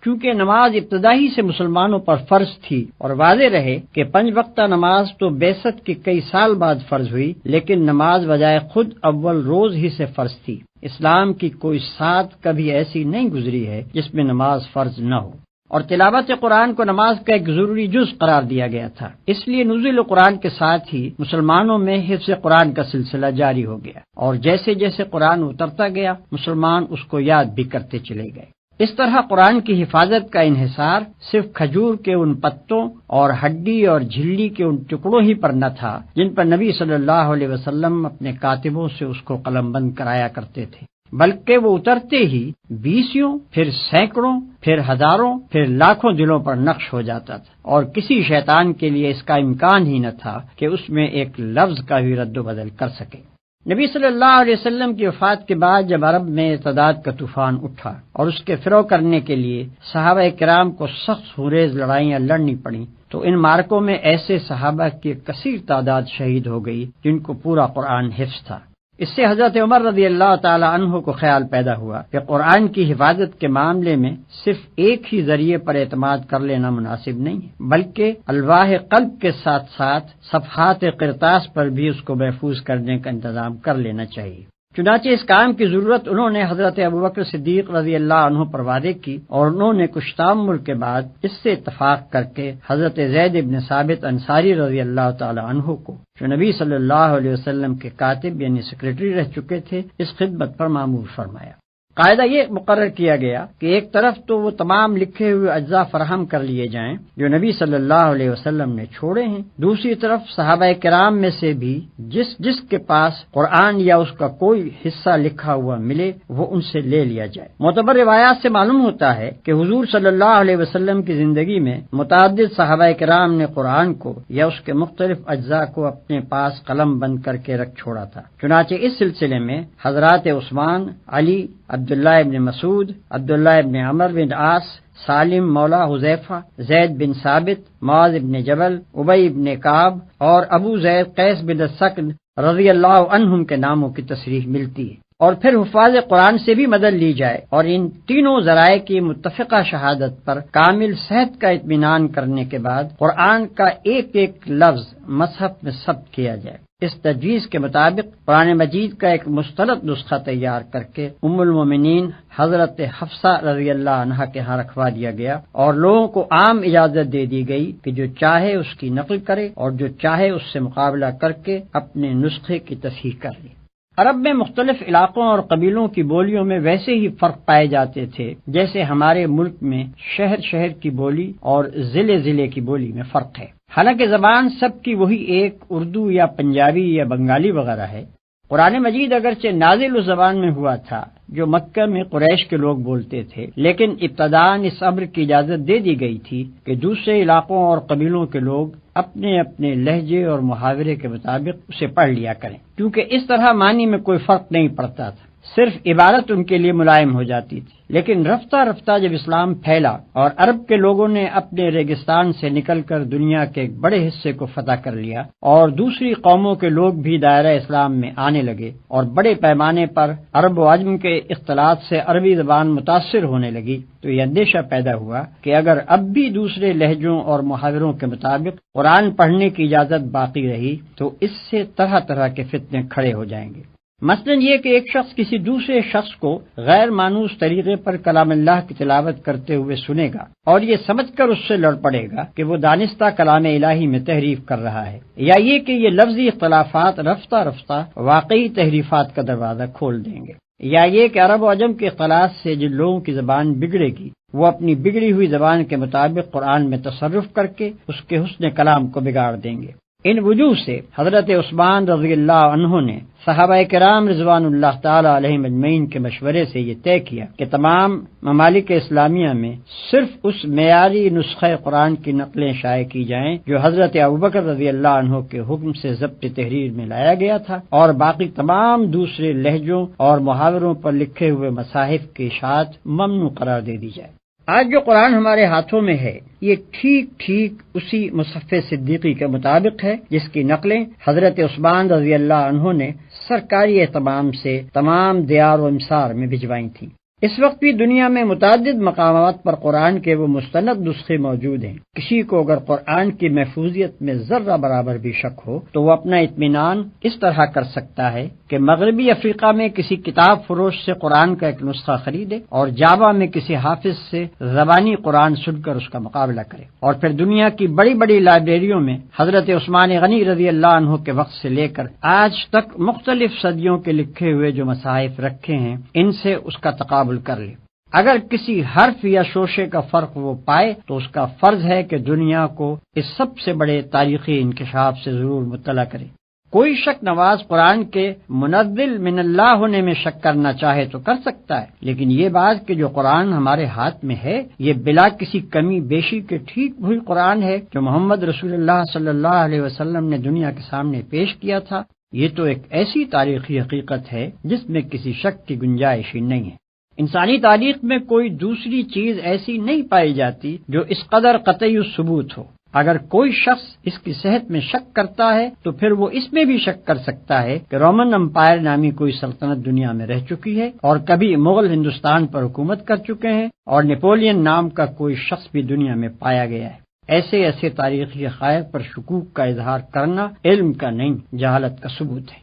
چونکہ نماز ابتدائی سے مسلمانوں پر فرض تھی اور واضح رہے کہ 5 وقتہ نماز تو بعثت کے کئی سال بعد فرض ہوئی، لیکن نماز بجائے خود اول روز ہی سے فرض تھی۔ اسلام کی کوئی سات کبھی ایسی نہیں گزری ہے جس میں نماز فرض نہ ہو، اور تلاوت قرآن کو نماز کا ایک ضروری جز قرار دیا گیا تھا۔ اس لیے نزول قرآن کے ساتھ ہی مسلمانوں میں حفظ قرآن کا سلسلہ جاری ہو گیا، اور جیسے جیسے قرآن اترتا گیا مسلمان اس کو یاد بھی کرتے چلے گئے۔ اس طرح قرآن کی حفاظت کا انحصار صرف کھجور کے ان پتوں اور ہڈی اور جھلی کے ان ٹکڑوں ہی پر نہ تھا جن پر نبی صلی اللہ علیہ وسلم اپنے کاتبوں سے اس کو قلم بند کرایا کرتے تھے، بلکہ وہ اترتے ہی 20 پھر سینکڑوں پھر ہزاروں پھر لاکھوں دلوں پر نقش ہو جاتا تھا، اور کسی شیطان کے لیے اس کا امکان ہی نہ تھا کہ اس میں ایک لفظ کا بھی رد و بدل کر سکے۔ نبی صلی اللہ علیہ وسلم کی وفات کے بعد جب عرب میں ارتداد کا طوفان اٹھا اور اس کے فرو کرنے کے لیے صحابہ کرام کو سخت خونریز لڑائیاں لڑنی پڑیں تو ان مارکوں میں ایسے صحابہ کی ایک کثیر تعداد شہید ہو گئی جن کو پورا قرآن حفظ تھا۔ اس سے حضرت عمر رضی اللہ تعالی عنہ کو خیال پیدا ہوا کہ قرآن کی حفاظت کے معاملے میں صرف ایک ہی ذریعے پر اعتماد کر لینا مناسب نہیں ہے، بلکہ الواح قلب کے ساتھ ساتھ صفحات قرطاس پر بھی اس کو محفوظ کرنے کا انتظام کر لینا چاہیے۔ چنانچہ اس کام کی ضرورت انہوں نے حضرت ابوبکر صدیق رضی اللہ عنہ پر وعدے کی، اور انہوں نے کچھ تامل کے بعد اس سے اتفاق کر کے حضرت زید بن ثابت انصاری رضی اللہ تعالی عنہ کو، جو نبی صلی اللہ علیہ وسلم کے کاتب یعنی سیکریٹری رہ چکے تھے، اس خدمت پر مامور فرمایا۔ قاعدہ یہ مقرر کیا گیا کہ ایک طرف تو وہ تمام لکھے ہوئے اجزاء فراہم کر لیے جائیں جو نبی صلی اللہ علیہ وسلم نے چھوڑے ہیں، دوسری طرف صحابہ کرام میں سے بھی جس کے پاس قرآن یا اس کا کوئی حصہ لکھا ہوا ملے وہ ان سے لے لیا جائے۔ معتبر روایات سے معلوم ہوتا ہے کہ حضور صلی اللہ علیہ وسلم کی زندگی میں متعدد صحابہ کرام نے قرآن کو یا اس کے مختلف اجزاء کو اپنے پاس قلم بند کر کے رکھ چھوڑا تھا۔ چنانچہ اس سلسلے میں حضرات عثمان، علی، عبداللہ ابن مسعود، عبداللہ ابن عمر بن عاص، سالم مولا حذیفہ، زید بن ثابت، معاذ بن جبل، ابی بن کعب اور ابو زید قیس بن السکن رضی اللہ عنہم کے ناموں کی تصریح ملتی ہے۔ اور پھر حفاظ قرآن سے بھی مدد لی جائے اور ان تینوں ذرائع کی متفقہ شہادت پر کامل صحت کا اطمینان کرنے کے بعد قرآن کا ایک ایک لفظ مصحف میں ثبت کیا جائے۔ اس تجویز کے مطابق قرآن مجید کا ایک مستند نسخہ تیار کر کے ام المومنین حضرت حفصہ رضی اللہ عنہا کے ہاں رکھوا دیا گیا اور لوگوں کو عام اجازت دے دی گئی کہ جو چاہے اس کی نقل کرے اور جو چاہے اس سے مقابلہ کر کے اپنے نسخے کی تصحیح کر لے۔ عرب میں مختلف علاقوں اور قبیلوں کی بولیوں میں ویسے ہی فرق پائے جاتے تھے جیسے ہمارے ملک میں شہر کی بولی اور ضلع کی بولی میں فرق ہے۔ حالانکہ زبان سب کی وہی ایک اردو یا پنجابی یا بنگالی وغیرہ ہے۔ قرآن مجید اگرچہ نازل اس زبان میں ہوا تھا جو مکہ میں قریش کے لوگ بولتے تھے، لیکن ابتداءً اس امر کی اجازت دے دی گئی تھی کہ دوسرے علاقوں اور قبیلوں کے لوگ اپنے اپنے لہجے اور محاورے کے مطابق اسے پڑھ لیا کریں، کیونکہ اس طرح معنی میں کوئی فرق نہیں پڑتا تھا، صرف عبارت ان کے لیے ملائم ہو جاتی تھی۔ لیکن رفتہ رفتہ جب اسلام پھیلا اور عرب کے لوگوں نے اپنے ریگستان سے نکل کر دنیا کے ایک بڑے حصے کو فتح کر لیا اور دوسری قوموں کے لوگ بھی دائرہ اسلام میں آنے لگے اور بڑے پیمانے پر عرب و عجم کے اختلاط سے عربی زبان متاثر ہونے لگی، تو یہ اندیشہ پیدا ہوا کہ اگر اب بھی دوسرے لہجوں اور محاوروں کے مطابق قرآن پڑھنے کی اجازت باقی رہی تو اس سے طرح طرح کے فتنے کھڑے ہو جائیں گے۔ مثلاً یہ کہ ایک شخص کسی دوسرے شخص کو غیر مانوس طریقے پر کلام اللہ کی تلاوت کرتے ہوئے سنے گا اور یہ سمجھ کر اس سے لڑ پڑے گا کہ وہ دانستہ کلام الہی میں تحریف کر رہا ہے، یا یہ کہ یہ لفظی اختلافات رفتہ رفتہ واقعی تحریفات کا دروازہ کھول دیں گے، یا یہ کہ عرب و عجم کے اختلاط سے جن لوگوں کی زبان بگڑے گی وہ اپنی بگڑی ہوئی زبان کے مطابق قرآن میں تصرف کر کے اس کے حسن کلام کو بگاڑ دیں گے۔ ان وجوہ سے حضرت عثمان رضی اللہ عنہ نے صحابہ کرام رضوان اللہ تعالی علیہم اجمعین کے مشورے سے یہ طے کیا کہ تمام ممالک اسلامیہ میں صرف اس معیاری نسخہ قرآن کی نقلیں شائع کی جائیں جو حضرت ابوبکر رضی اللہ عنہ کے حکم سے ضبط تحریر میں لایا گیا تھا، اور باقی تمام دوسرے لہجوں اور محاوروں پر لکھے ہوئے مصاحف کی اشاعت ممنوع قرار دے دی جائے۔ آج جو قرآن ہمارے ہاتھوں میں ہے یہ ٹھیک اسی مصحف صدیقی کے مطابق ہے جس کی نقلیں حضرت عثمان رضی اللہ عنہ نے سرکاری اہتمام سے تمام دیار و امسار میں بھجوائی تھیں۔ اس وقت بھی دنیا میں متعدد مقامات پر قرآن کے وہ مستند نسخے موجود ہیں۔ کسی کو اگر قرآن کی محفوظیت میں ذرہ برابر بھی شک ہو تو وہ اپنا اطمینان اس طرح کر سکتا ہے کہ مغربی افریقہ میں کسی کتاب فروش سے قرآن کا ایک نسخہ خریدے اور جاوا میں کسی حافظ سے زبانی قرآن سن کر اس کا مقابلہ کرے، اور پھر دنیا کی بڑی بڑی لائبریریوں میں حضرت عثمان غنی رضی اللہ عنہ کے وقت سے لے کر آج تک مختلف صدیوں کے لکھے ہوئے جو مصاحف رکھے ہیں ان سے اس کا تقابل کر لے۔ اگر کسی حرف یا شوشے کا فرق وہ پائے تو اس کا فرض ہے کہ دنیا کو اس سب سے بڑے تاریخی انکشاف سے ضرور مطلع کرے۔ کوئی شک نواز قرآن کے منزل من اللہ ہونے میں شک کرنا چاہے تو کر سکتا ہے، لیکن یہ بات کہ جو قرآن ہمارے ہاتھ میں ہے یہ بلا کسی کمی بیشی کے ٹھیک وہی قرآن ہے جو محمد رسول اللہ صلی اللہ علیہ وسلم نے دنیا کے سامنے پیش کیا تھا، یہ تو ایک ایسی تاریخی حقیقت ہے جس میں کسی شک کی گنجائش ہی نہیں ہے۔ انسانی تاریخ میں کوئی دوسری چیز ایسی نہیں پائی جاتی جو اس قدر قطعی ثبوت ہو۔ اگر کوئی شخص اس کی صحت میں شک کرتا ہے تو پھر وہ اس میں بھی شک کر سکتا ہے کہ رومن امپائر نامی کوئی سلطنت دنیا میں رہ چکی ہے اور کبھی مغل ہندوستان پر حکومت کر چکے ہیں اور نیپولین نام کا کوئی شخص بھی دنیا میں پایا گیا ہے۔ ایسے تاریخی حقائق پر شکوک کا اظہار کرنا علم کا نہیں جہالت کا ثبوت ہے۔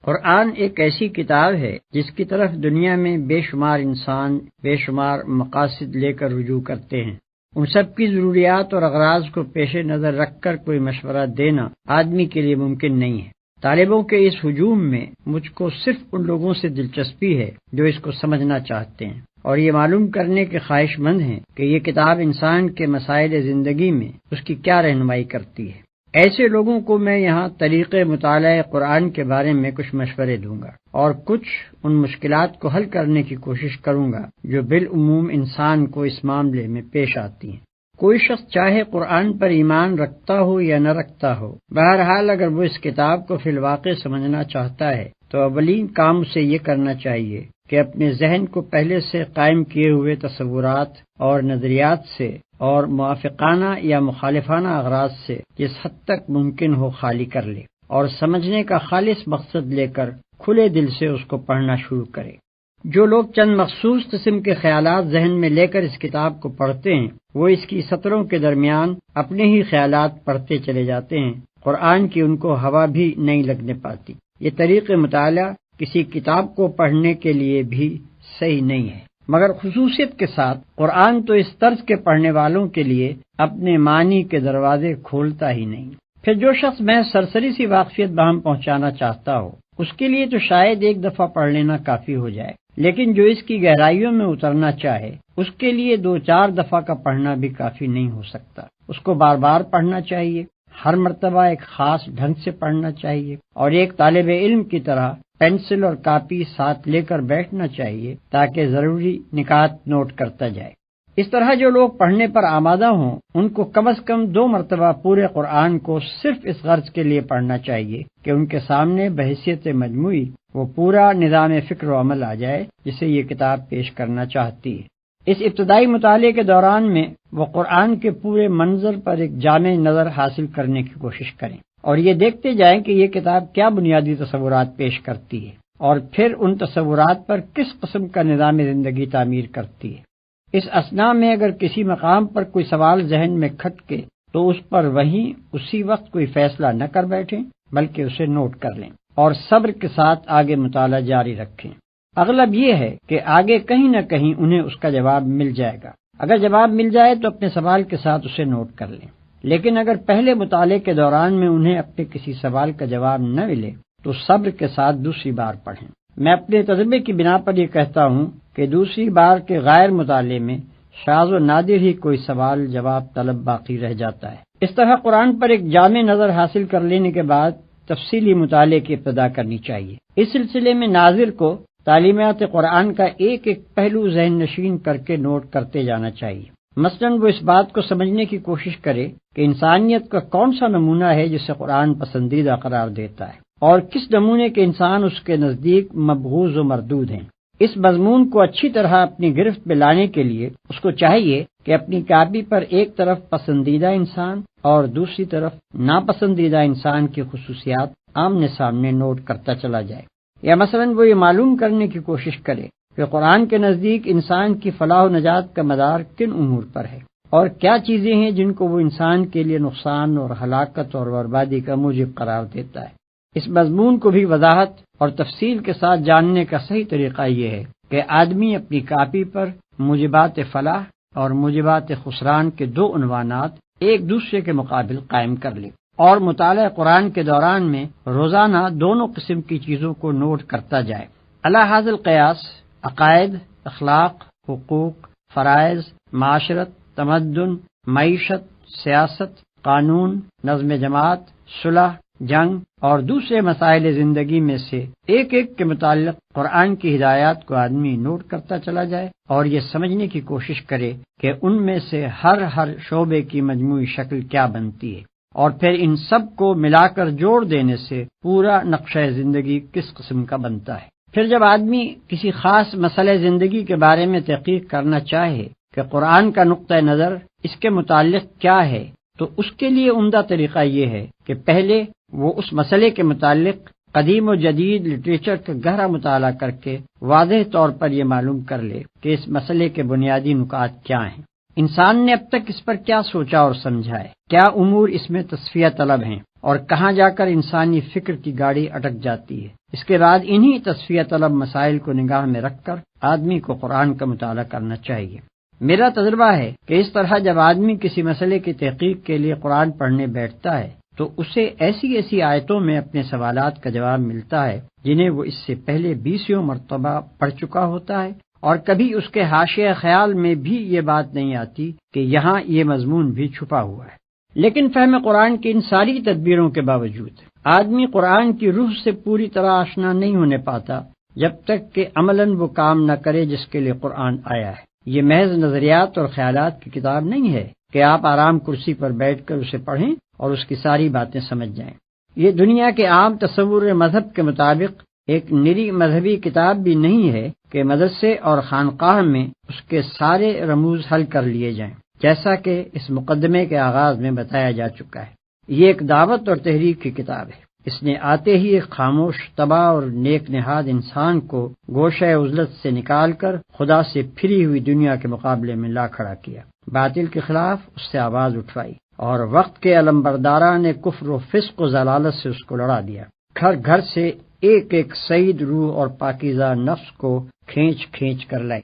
قرآن ایک ایسی کتاب ہے جس کی طرف دنیا میں بے شمار انسان بے شمار مقاصد لے کر رجوع کرتے ہیں۔ ان سب کی ضروریات اور اغراض کو پیش نظر رکھ کر کوئی مشورہ دینا آدمی کے لیے ممکن نہیں ہے۔ طالبوں کے اس ہجوم میں مجھ کو صرف ان لوگوں سے دلچسپی ہے جو اس کو سمجھنا چاہتے ہیں اور یہ معلوم کرنے کے خواہش مند ہیں کہ یہ کتاب انسان کے مسائل زندگی میں اس کی کیا رہنمائی کرتی ہے۔ ایسے لوگوں کو میں یہاں طریقے مطالعہ قرآن کے بارے میں کچھ مشورے دوں گا اور کچھ ان مشکلات کو حل کرنے کی کوشش کروں گا جو بالعموم انسان کو اس معاملے میں پیش آتی ہیں۔ کوئی شخص چاہے قرآن پر ایمان رکھتا ہو یا نہ رکھتا ہو، بہرحال اگر وہ اس کتاب کو فی الواقع سمجھنا چاہتا ہے تو اولین کام اسے یہ کرنا چاہیے کہ اپنے ذہن کو پہلے سے قائم کیے ہوئے تصورات اور نظریات سے اور موافقانہ یا مخالفانہ اغراض سے جس حد تک ممکن ہو خالی کر لے اور سمجھنے کا خالص مقصد لے کر کھلے دل سے اس کو پڑھنا شروع کرے۔ جو لوگ چند مخصوص قسم کے خیالات ذہن میں لے کر اس کتاب کو پڑھتے ہیں وہ اس کی سطروں کے درمیان اپنے ہی خیالات پڑھتے چلے جاتے ہیں، قرآن کی ان کو ہوا بھی نہیں لگنے پاتی۔ یہ طریق مطالعہ کسی کتاب کو پڑھنے کے لیے بھی صحیح نہیں ہے، مگر خصوصیت کے ساتھ قرآن تو اس طرز کے پڑھنے والوں کے لیے اپنے معنی کے دروازے کھولتا ہی نہیں۔ پھر جو شخص میں سرسری سی واقفیت بہم پہنچانا چاہتا ہو اس کے لیے تو شاید ایک دفعہ پڑھ لینا کافی ہو جائے، لیکن جو اس کی گہرائیوں میں اترنا چاہے اس کے لیے 2-4 دفعہ کا پڑھنا بھی کافی نہیں ہو سکتا۔ اس کو بار بار پڑھنا چاہیے، ہر مرتبہ ایک خاص ڈھنگ سے پڑھنا چاہیے اور ایک طالب علم کی طرح پینسل اور کاپی ساتھ لے کر بیٹھنا چاہیے تاکہ ضروری نکات نوٹ کرتا جائے۔ اس طرح جو لوگ پڑھنے پر آمادہ ہوں ان کو کم از کم 2 مرتبہ پورے قرآن کو صرف اس غرض کے لیے پڑھنا چاہیے کہ ان کے سامنے بحیثیت مجموعی وہ پورا نظام فکر و عمل آ جائے جسے یہ کتاب پیش کرنا چاہتی ہے۔ اس ابتدائی مطالعے کے دوران میں وہ قرآن کے پورے منظر پر ایک جامع نظر حاصل کرنے کی کوشش کریں اور یہ دیکھتے جائیں کہ یہ کتاب کیا بنیادی تصورات پیش کرتی ہے اور پھر ان تصورات پر کس قسم کا نظام زندگی تعمیر کرتی ہے۔ اس اثناء میں اگر کسی مقام پر کوئی سوال ذہن میں کھٹکے تو اس پر وہیں اسی وقت کوئی فیصلہ نہ کر بیٹھیں بلکہ اسے نوٹ کر لیں اور صبر کے ساتھ آگے مطالعہ جاری رکھیں۔ اغلب یہ ہے کہ آگے کہیں نہ کہیں انہیں اس کا جواب مل جائے گا۔ اگر جواب مل جائے تو اپنے سوال کے ساتھ اسے نوٹ کر لیں، لیکن اگر پہلے مطالعے کے دوران میں انہیں اپنے کسی سوال کا جواب نہ ملے تو صبر کے ساتھ دوسری بار پڑھیں۔ میں اپنے تجربے کی بنا پر یہ کہتا ہوں کہ دوسری بار کے غیر مطالعے میں شاذ و نادر ہی کوئی سوال جواب طلب باقی رہ جاتا ہے۔ اس طرح قرآن پر ایک جامع نظر حاصل کر لینے کے بعد تفصیلی مطالعے کی ابتدا کرنی چاہیے۔ اس سلسلے میں ناظر کو تعلیمات قرآن کا ایک ایک پہلو ذہن نشین کر کے نوٹ کرتے جانا چاہیے۔ مثلاً وہ اس بات کو سمجھنے کی کوشش کرے کہ انسانیت کا کون سا نمونہ ہے جسے قرآن پسندیدہ قرار دیتا ہے اور کس نمونے کے انسان اس کے نزدیک مبغوض و مردود ہیں۔ اس مضمون کو اچھی طرح اپنی گرفت میں لانے کے لیے اس کو چاہیے کہ اپنی کاپی پر ایک طرف پسندیدہ انسان اور دوسری طرف ناپسندیدہ انسان کی خصوصیات آمنے سامنے نوٹ کرتا چلا جائے، یا مثلاً وہ یہ معلوم کرنے کی کوشش کرے کہ قرآن کے نزدیک انسان کی فلاح و نجات کا مدار کن امور پر ہے اور کیا چیزیں ہیں جن کو وہ انسان کے لیے نقصان اور ہلاکت اور بربادی کا موجب قرار دیتا ہے۔ اس مضمون کو بھی وضاحت اور تفصیل کے ساتھ جاننے کا صحیح طریقہ یہ ہے کہ آدمی اپنی کاپی پر موجبات فلاح اور موجبات خسران کے 2 عنوانات ایک دوسرے کے مقابل قائم کر لے اور مطالعہ قرآن کے دوران میں روزانہ دونوں قسم کی چیزوں کو نوٹ کرتا جائے۔ علی ھذا القیاس عقائد، اخلاق، حقوق، فرائض، معاشرت، تمدن، معیشت، سیاست، قانون، نظم جماعت، صلح، جنگ اور دوسرے مسائل زندگی میں سے ایک ایک کے متعلق قرآن کی ہدایات کو آدمی نوٹ کرتا چلا جائے اور یہ سمجھنے کی کوشش کرے کہ ان میں سے ہر شعبے کی مجموعی شکل کیا بنتی ہے اور پھر ان سب کو ملا کر جوڑ دینے سے پورا نقشہ زندگی کس قسم کا بنتا ہے۔ پھر جب آدمی کسی خاص مسئلہ زندگی کے بارے میں تحقیق کرنا چاہے کہ قرآن کا نقطہ نظر اس کے متعلق کیا ہے تو اس کے لیے عمدہ طریقہ یہ ہے کہ پہلے وہ اس مسئلے کے متعلق قدیم و جدید لٹریچر کا گہرا مطالعہ کر کے واضح طور پر یہ معلوم کر لے کہ اس مسئلے کے بنیادی نکات کیا ہیں، انسان نے اب تک اس پر کیا سوچا اور سمجھا ہے، کیا امور اس میں تصفیہ طلب ہیں اور کہاں جا کر انسانی فکر کی گاڑی اٹک جاتی ہے۔ اس کے بعد انہی تصفیہ طلب مسائل کو نگاہ میں رکھ کر آدمی کو قرآن کا مطالعہ کرنا چاہیے۔ میرا تجربہ ہے کہ اس طرح جب آدمی کسی مسئلے کی تحقیق کے لیے قرآن پڑھنے بیٹھتا ہے تو اسے ایسی ایسی آیتوں میں اپنے سوالات کا جواب ملتا ہے جنہیں وہ اس سے پہلے 20 مرتبہ پڑھ چکا ہوتا ہے، اور کبھی اس کے حاشیہ خیال میں بھی یہ بات نہیں آتی کہ یہاں یہ مضمون بھی چھپا ہوا ہے۔ لیکن فہم قرآن کی ان ساری تدبیروں کے باوجود آدمی قرآن کی روح سے پوری طرح آشنا نہیں ہونے پاتا جب تک کہ عملاً وہ کام نہ کرے جس کے لیے قرآن آیا ہے۔ یہ محض نظریات اور خیالات کی کتاب نہیں ہے کہ آپ آرام کرسی پر بیٹھ کر اسے پڑھیں اور اس کی ساری باتیں سمجھ جائیں۔ یہ دنیا کے عام تصور مذہب کے مطابق ایک نری مذہبی کتاب بھی نہیں ہے کہ مدرسے اور خانقاہ میں اس کے سارے رموز حل کر لیے جائیں، جیسا کہ اس مقدمے کے آغاز میں بتایا جا چکا ہے۔ یہ ایک دعوت اور تحریک کی کتاب ہے۔ اس نے آتے ہی ایک خاموش، تباہ اور نیک نہاد انسان کو گوشہ عزلت سے نکال کر خدا سے پھری ہوئی دنیا کے مقابلے میں لا کھڑا کیا، باطل کے خلاف اس سے آواز اٹھوائی، اور وقت کے علمبرداران نے کفر و فسق و ضلالت سے اس کو لڑا دیا۔ گھر گھر سے ایک ایک سعید روح اور پاکیزہ نفس کو کھینچ کھینچ کر لائی،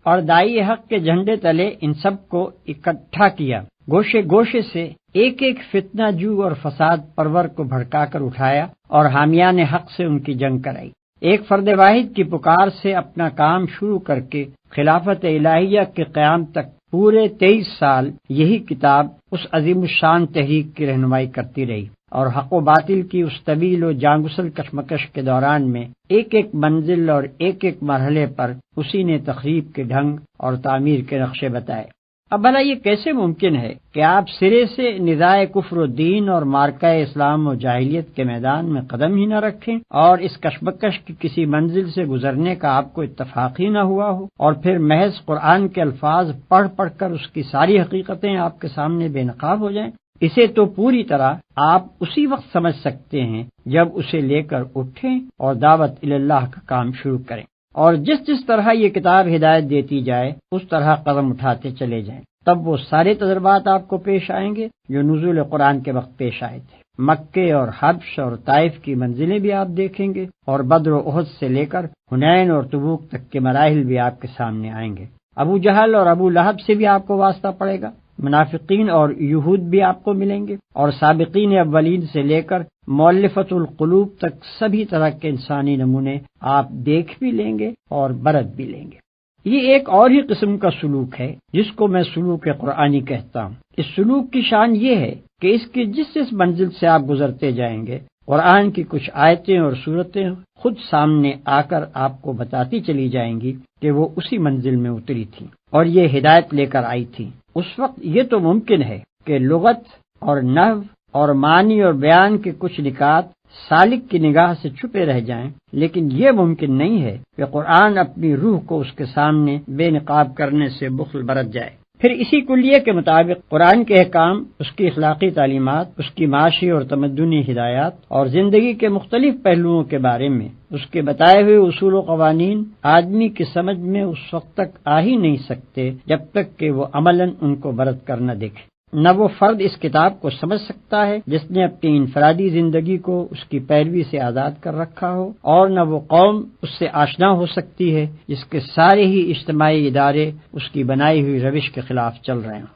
اور دائی حق کے جھنڈے تلے ان سب کو اکٹھا کیا۔ گوشے گوشے سے ایک ایک فتنہ جو اور فساد پرور کو بھڑکا کر اٹھایا اور حامیان حق سے ان کی جنگ کرائی۔ ایک فرد واحد کی پکار سے اپنا کام شروع کر کے خلافت الہیہ کے قیام تک پورے 23 سال یہی کتاب اس عظیم الشان تحریک کی رہنمائی کرتی رہی، اور حق و باطل کی اس طویل و جانگسل کشمکش کے دوران میں ایک ایک منزل اور ایک ایک مرحلے پر اسی نے تخریب کے ڈھنگ اور تعمیر کے نقشے بتائے۔ اب بھلا یہ کیسے ممکن ہے کہ آپ سرے سے نزاع کفر و دین اور مارکہ اسلام و جاہلیت کے میدان میں قدم ہی نہ رکھیں، اور اس کشمکش کی کسی منزل سے گزرنے کا آپ کو اتفاق ہی نہ ہوا ہو، اور پھر محض قرآن کے الفاظ پڑھ پڑھ کر اس کی ساری حقیقتیں آپ کے سامنے بے نقاب ہو جائیں؟ اسے تو پوری طرح آپ اسی وقت سمجھ سکتے ہیں جب اسے لے کر اٹھیں اور دعوت اللہ کا کام شروع کریں، اور جس جس طرح یہ کتاب ہدایت دیتی جائے اس طرح قدم اٹھاتے چلے جائیں۔ تب وہ سارے تجربات آپ کو پیش آئیں گے جو نزول قرآن کے وقت پیش آئے تھے۔ مکے اور حبش اور طائف کی منزلیں بھی آپ دیکھیں گے، اور بدر و احد سے لے کر حنین اور تبوک تک کے مراحل بھی آپ کے سامنے آئیں گے۔ ابو جہل اور ابو لہب سے بھی آپ کو واسطہ پڑے گا، منافقین اور یہود بھی آپ کو ملیں گے، اور سابقین اولین سے لے کر مؤلفۃ القلوب تک سبھی طرح کے انسانی نمونے آپ دیکھ بھی لیں گے اور برت بھی لیں گے۔ یہ ایک اور ہی قسم کا سلوک ہے جس کو میں سلوک قرآنی کہتا ہوں۔ اس سلوک کی شان یہ ہے کہ اس کی جس جس منزل سے آپ گزرتے جائیں گے، قرآن کی کچھ آیتیں اور صورتیں خود سامنے آ کر آپ کو بتاتی چلی جائیں گی کہ وہ اسی منزل میں اتری تھیں اور یہ ہدایت لے کر آئی تھیں۔ اس وقت یہ تو ممکن ہے کہ لغت اور نحو اور معنی اور بیان کے کچھ نکات سالک کی نگاہ سے چھپے رہ جائیں، لیکن یہ ممکن نہیں ہے کہ قرآن اپنی روح کو اس کے سامنے بے نقاب کرنے سے بخل برت جائے۔ پھر اسی کلیے کے مطابق قرآن کے احکام، اس کی اخلاقی تعلیمات، اس کی معاشی اور تمدنی ہدایات اور زندگی کے مختلف پہلوؤں کے بارے میں اس کے بتائے ہوئے اصول و قوانین آدمی کی سمجھ میں اس وقت تک آ ہی نہیں سکتے جب تک کہ وہ عملاً ان کو برت کر نہ دیکھے۔ نہ وہ فرد اس کتاب کو سمجھ سکتا ہے جس نے اپنی انفرادی زندگی کو اس کی پیروی سے آزاد کر رکھا ہو، اور نہ وہ قوم اس سے آشنا ہو سکتی ہے جس کے سارے ہی اجتماعی ادارے اس کی بنائی ہوئی روش کے خلاف چل رہے ہیں۔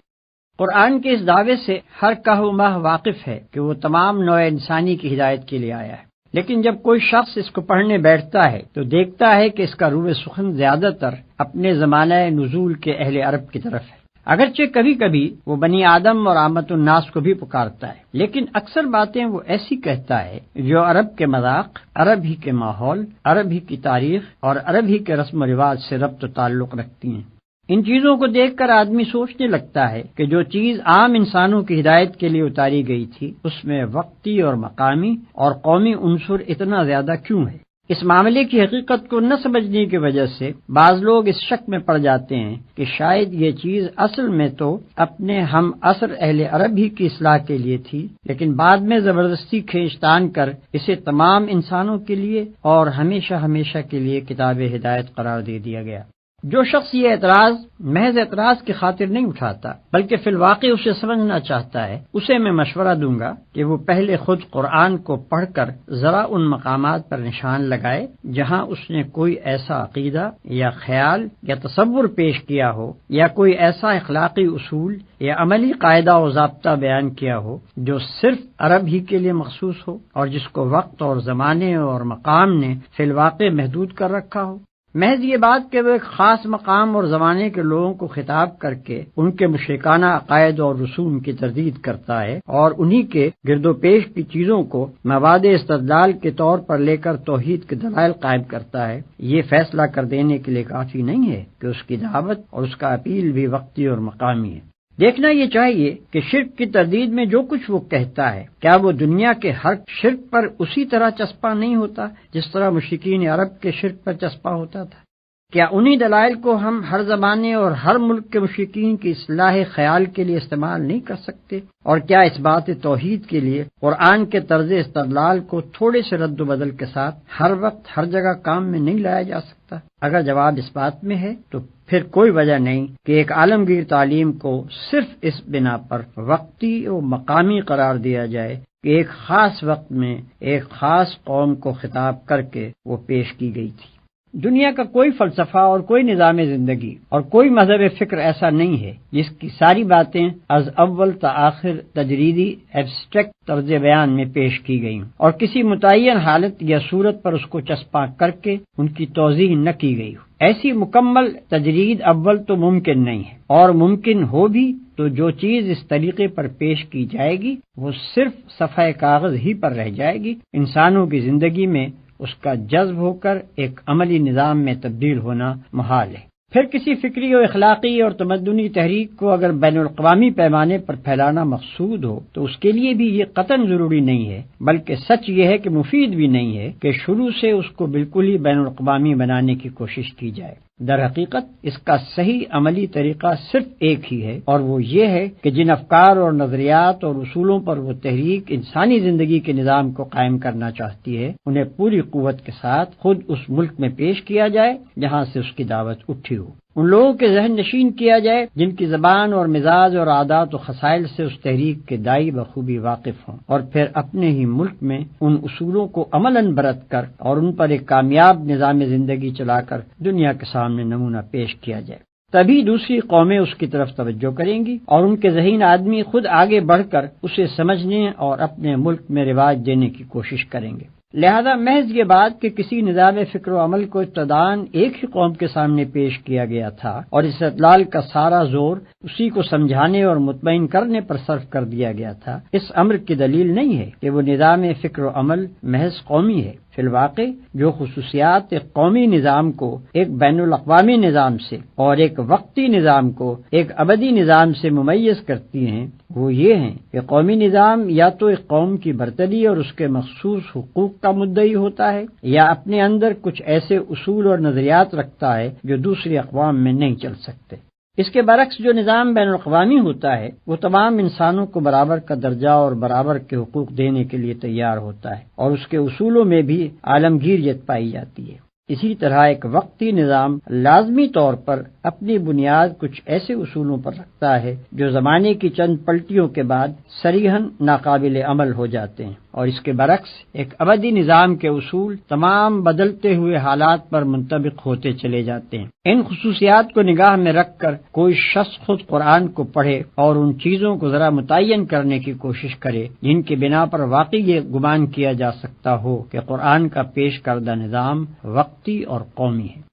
قرآن کے اس دعوے سے ہر کہہ و مہ واقف ہے کہ وہ تمام نوع انسانی کی ہدایت کے لیے آیا ہے، لیکن جب کوئی شخص اس کو پڑھنے بیٹھتا ہے تو دیکھتا ہے کہ اس کا روح سخن زیادہ تر اپنے زمانہ نزول کے اہل عرب کی طرف ہے۔ اگرچہ کبھی کبھی وہ بنی آدم اور عامت الناس کو بھی پکارتا ہے، لیکن اکثر باتیں وہ ایسی کہتا ہے جو عرب کے مذاق، عرب ہی کے ماحول، عرب ہی کی تاریخ اور عرب ہی کے رسم و رواج سے ربط و تعلق رکھتی ہیں۔ ان چیزوں کو دیکھ کر آدمی سوچنے لگتا ہے کہ جو چیز عام انسانوں کی ہدایت کے لیے اتاری گئی تھی اس میں وقتی اور مقامی اور قومی عنصر اتنا زیادہ کیوں ہے؟ اس معاملے کی حقیقت کو نہ سمجھنے کی وجہ سے بعض لوگ اس شک میں پڑ جاتے ہیں کہ شاید یہ چیز اصل میں تو اپنے ہم عصر اہل عرب ہی کی اصلاح کے لیے تھی، لیکن بعد میں زبردستی کھینچ تان کر اسے تمام انسانوں کے لیے اور ہمیشہ ہمیشہ کے لیے کتاب ہدایت قرار دے دیا گیا۔ جو شخص یہ اعتراض محض اعتراض کی خاطر نہیں اٹھاتا بلکہ فی الواقع اسے سمجھنا چاہتا ہے، اسے میں مشورہ دوں گا کہ وہ پہلے خود قرآن کو پڑھ کر ذرا ان مقامات پر نشان لگائے جہاں اس نے کوئی ایسا عقیدہ یا خیال یا تصور پیش کیا ہو یا کوئی ایسا اخلاقی اصول یا عملی قاعدہ و ضابطہ بیان کیا ہو جو صرف عرب ہی کے لیے مخصوص ہو اور جس کو وقت اور زمانے اور مقام نے فی الواقع محدود کر رکھا ہو۔ محض یہ بات کہ وہ ایک خاص مقام اور زمانے کے لوگوں کو خطاب کر کے ان کے مشرکانہ عقائد اور رسوم کی تردید کرتا ہے اور انہی کے گرد و پیش کی چیزوں کو مواد استدلال کے طور پر لے کر توحید کے دلائل قائم کرتا ہے، یہ فیصلہ کر دینے کے لیے کافی نہیں ہے کہ اس کی دعوت اور اس کا اپیل بھی وقتی اور مقامی ہے۔ دیکھنا یہ چاہیے کہ شرک کی تردید میں جو کچھ وہ کہتا ہے کیا وہ دنیا کے ہر شرک پر اسی طرح چسپاں نہیں ہوتا جس طرح مشرکین عرب کے شرک پر چسپاں ہوتا تھا؟ کیا انہی دلائل کو ہم ہر زمانے اور ہر ملک کے مشرکین کی اصلاح خیال کے لیے استعمال نہیں کر سکتے؟ اور کیا اس بات توحید کے لیے قرآن کے طرز استدلال کو تھوڑے سے رد و بدل کے ساتھ ہر وقت ہر جگہ کام میں نہیں لایا جا سکتا؟ اگر جواب اس بات میں ہے تو پھر کوئی وجہ نہیں کہ ایک عالمگیر تعلیم کو صرف اس بنا پر وقتی و مقامی قرار دیا جائے کہ ایک خاص وقت میں ایک خاص قوم کو خطاب کر کے وہ پیش کی گئی تھی۔ دنیا کا کوئی فلسفہ اور کوئی نظام زندگی اور کوئی مذہب فکر ایسا نہیں ہے جس کی ساری باتیں از اول تا آخر تجریدی ایبسٹریکٹ طرز بیان میں پیش کی گئی اور کسی متعین حالت یا صورت پر اس کو چسپاں کر کے ان کی توضیح نہ کی گئی ہو۔ ایسی مکمل تجرید اول تو ممکن نہیں ہے، اور ممکن ہو بھی تو جو چیز اس طریقے پر پیش کی جائے گی وہ صرف صفحہ کاغذ ہی پر رہ جائے گی، انسانوں کی زندگی میں اس کا جذب ہو کر ایک عملی نظام میں تبدیل ہونا محال ہے۔ پھر کسی فکری و اخلاقی اور تمدنی تحریک کو اگر بین الاقوامی پیمانے پر پھیلانا مقصود ہو تو اس کے لیے بھی یہ قطعاً ضروری نہیں ہے، بلکہ سچ یہ ہے کہ مفید بھی نہیں ہے کہ شروع سے اس کو بالکل ہی بین الاقوامی بنانے کی کوشش کی جائے۔ در حقیقت اس کا صحیح عملی طریقہ صرف ایک ہی ہے، اور وہ یہ ہے کہ جن افکار اور نظریات اور اصولوں پر وہ تحریک انسانی زندگی کے نظام کو قائم کرنا چاہتی ہے انہیں پوری قوت کے ساتھ خود اس ملک میں پیش کیا جائے جہاں سے اس کی دعوت اٹھی ہو، ان لوگوں کے ذہن نشین کیا جائے جن کی زبان اور مزاج اور عادات و خصائل سے اس تحریک کے داعی بخوبی واقف ہوں، اور پھر اپنے ہی ملک میں ان اصولوں کو عملاً برت کر اور ان پر ایک کامیاب نظام زندگی چلا کر دنیا کے سامنے نمونہ پیش کیا جائے۔ تبھی دوسری قومیں اس کی طرف توجہ کریں گی اور ان کے ذہین آدمی خود آگے بڑھ کر اسے سمجھنے اور اپنے ملک میں رواج دینے کی کوشش کریں گے۔ لہذا محض یہ بات کہ کسی نظام فکر و عمل کو ابتداً ایک ہی قوم کے سامنے پیش کیا گیا تھا اور استدلال کا سارا زور اسی کو سمجھانے اور مطمئن کرنے پر صرف کر دیا گیا تھا، اس امر کی دلیل نہیں ہے کہ وہ نظام فکر و عمل محض قومی ہے۔ فی الواقع جو خصوصیات ایک قومی نظام کو ایک بین الاقوامی نظام سے اور ایک وقتی نظام کو ایک ابدی نظام سے ممیز کرتی ہیں وہ یہ ہیں کہ قومی نظام یا تو ایک قوم کی برتری اور اس کے مخصوص حقوق کا مدعی ہوتا ہے یا اپنے اندر کچھ ایسے اصول اور نظریات رکھتا ہے جو دوسری اقوام میں نہیں چل سکتے۔ اس کے برعکس جو نظام بین الاقوامی ہوتا ہے وہ تمام انسانوں کو برابر کا درجہ اور برابر کے حقوق دینے کے لیے تیار ہوتا ہے اور اس کے اصولوں میں بھی عالمگیریت پائی جاتی ہے۔ اسی طرح ایک وقتی نظام لازمی طور پر اپنی بنیاد کچھ ایسے اصولوں پر رکھتا ہے جو زمانے کی چند پلٹیوں کے بعد صریحاً ناقابل عمل ہو جاتے ہیں، اور اس کے برعکس ایک ابدی نظام کے اصول تمام بدلتے ہوئے حالات پر منطبق ہوتے چلے جاتے ہیں۔ ان خصوصیات کو نگاہ میں رکھ کر کوئی شخص خود قرآن کو پڑھے اور ان چیزوں کو ذرا متعین کرنے کی کوشش کرے جن کی بنا پر واقعی یہ گمان کیا جا سکتا ہو کہ قرآن کا پیش کردہ نظام وقتی اور قومی ہے۔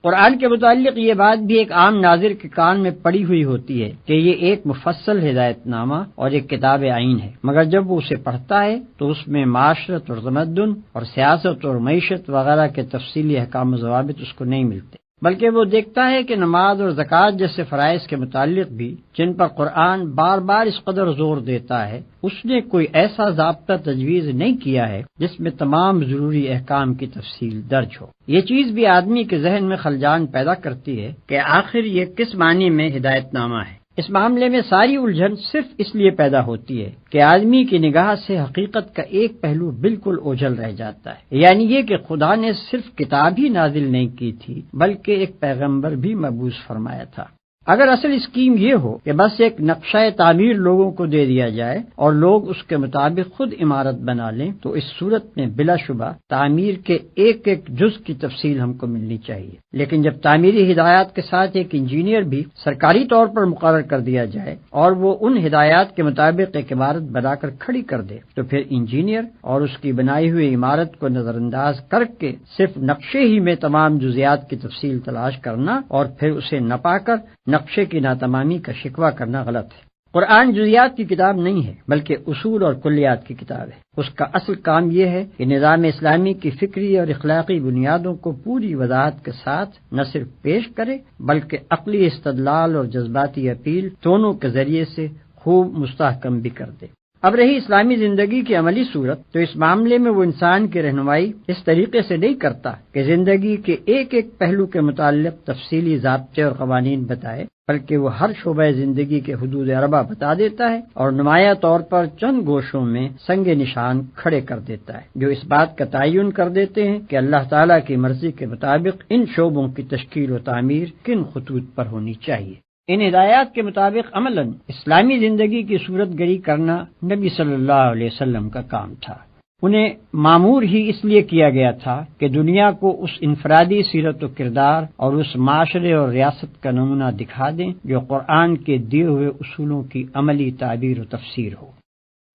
قرآن کے متعلق یہ بات بھی ایک عام ناظر کے کان میں پڑی ہوئی ہوتی ہے کہ یہ ایک مفصل ہدایت نامہ اور ایک کتاب عین ہے، مگر جب وہ اسے پڑھتا ہے تو اس میں معاشرت اور تمدن اور سیاست اور معیشت وغیرہ کے تفصیلی احکام و ضوابط اس کو نہیں ملتے، بلکہ وہ دیکھتا ہے کہ نماز اور زکوٰۃ جیسے فرائض کے متعلق بھی جن پر قرآن بار بار اس قدر زور دیتا ہے اس نے کوئی ایسا ضابطہ تجویز نہیں کیا ہے جس میں تمام ضروری احکام کی تفصیل درج ہو۔ یہ چیز بھی آدمی کے ذہن میں خلجان پیدا کرتی ہے کہ آخر یہ کس معنی میں ہدایت نامہ ہے۔ اس معاملے میں ساری الجھن صرف اس لیے پیدا ہوتی ہے کہ آدمی کی نگاہ سے حقیقت کا ایک پہلو بالکل اوجھل رہ جاتا ہے، یعنی یہ کہ خدا نے صرف کتاب ہی نازل نہیں کی تھی بلکہ ایک پیغمبر بھی مبعوث فرمایا تھا۔ اگر اصل اسکیم یہ ہو کہ بس ایک نقشہ تعمیر لوگوں کو دے دیا جائے اور لوگ اس کے مطابق خود عمارت بنا لیں تو اس صورت میں بلا شبہ تعمیر کے ایک ایک جز کی تفصیل ہم کو ملنی چاہیے، لیکن جب تعمیری ہدایات کے ساتھ ایک انجینئر بھی سرکاری طور پر مقرر کر دیا جائے اور وہ ان ہدایات کے مطابق ایک عمارت بنا کر کھڑی کر دے تو پھر انجینئر اور اس کی بنائی ہوئی عمارت کو نظر انداز کر کے صرف نقشے ہی میں تمام جزیات کی تفصیل تلاش کرنا اور پھر اسے نہ پا کر نقشے کی ناتمامی کا شکوہ کرنا غلط ہے۔ قرآن جزیات کی کتاب نہیں ہے بلکہ اصول اور کلیات کی کتاب ہے۔ اس کا اصل کام یہ ہے کہ نظام اسلامی کی فکری اور اخلاقی بنیادوں کو پوری وضاحت کے ساتھ نہ صرف پیش کرے بلکہ عقلی استدلال اور جذباتی اپیل دونوں کے ذریعے سے خوب مستحکم بھی کر دے۔ اب رہی اسلامی زندگی کی عملی صورت، تو اس معاملے میں وہ انسان کی رہنمائی اس طریقے سے نہیں کرتا کہ زندگی کے ایک ایک پہلو کے متعلق تفصیلی ضابطے اور قوانین بتائے، بلکہ وہ ہر شعبہ زندگی کے حدود اربع بتا دیتا ہے اور نمایاں طور پر چند گوشوں میں سنگ نشان کھڑے کر دیتا ہے جو اس بات کا تعین کر دیتے ہیں کہ اللہ تعالیٰ کی مرضی کے مطابق ان شعبوں کی تشکیل و تعمیر کن خطوط پر ہونی چاہیے۔ ان ہدایات کے مطابق عملاً اسلامی زندگی کی صورت گری کرنا نبی صلی اللہ علیہ وسلم کا کام تھا۔ انہیں معمور ہی اس لیے کیا گیا تھا کہ دنیا کو اس انفرادی سیرت و کردار اور اس معاشرے اور ریاست کا نمونہ دکھا دیں جو قرآن کے دیے ہوئے اصولوں کی عملی تعبیر و تفسیر ہو۔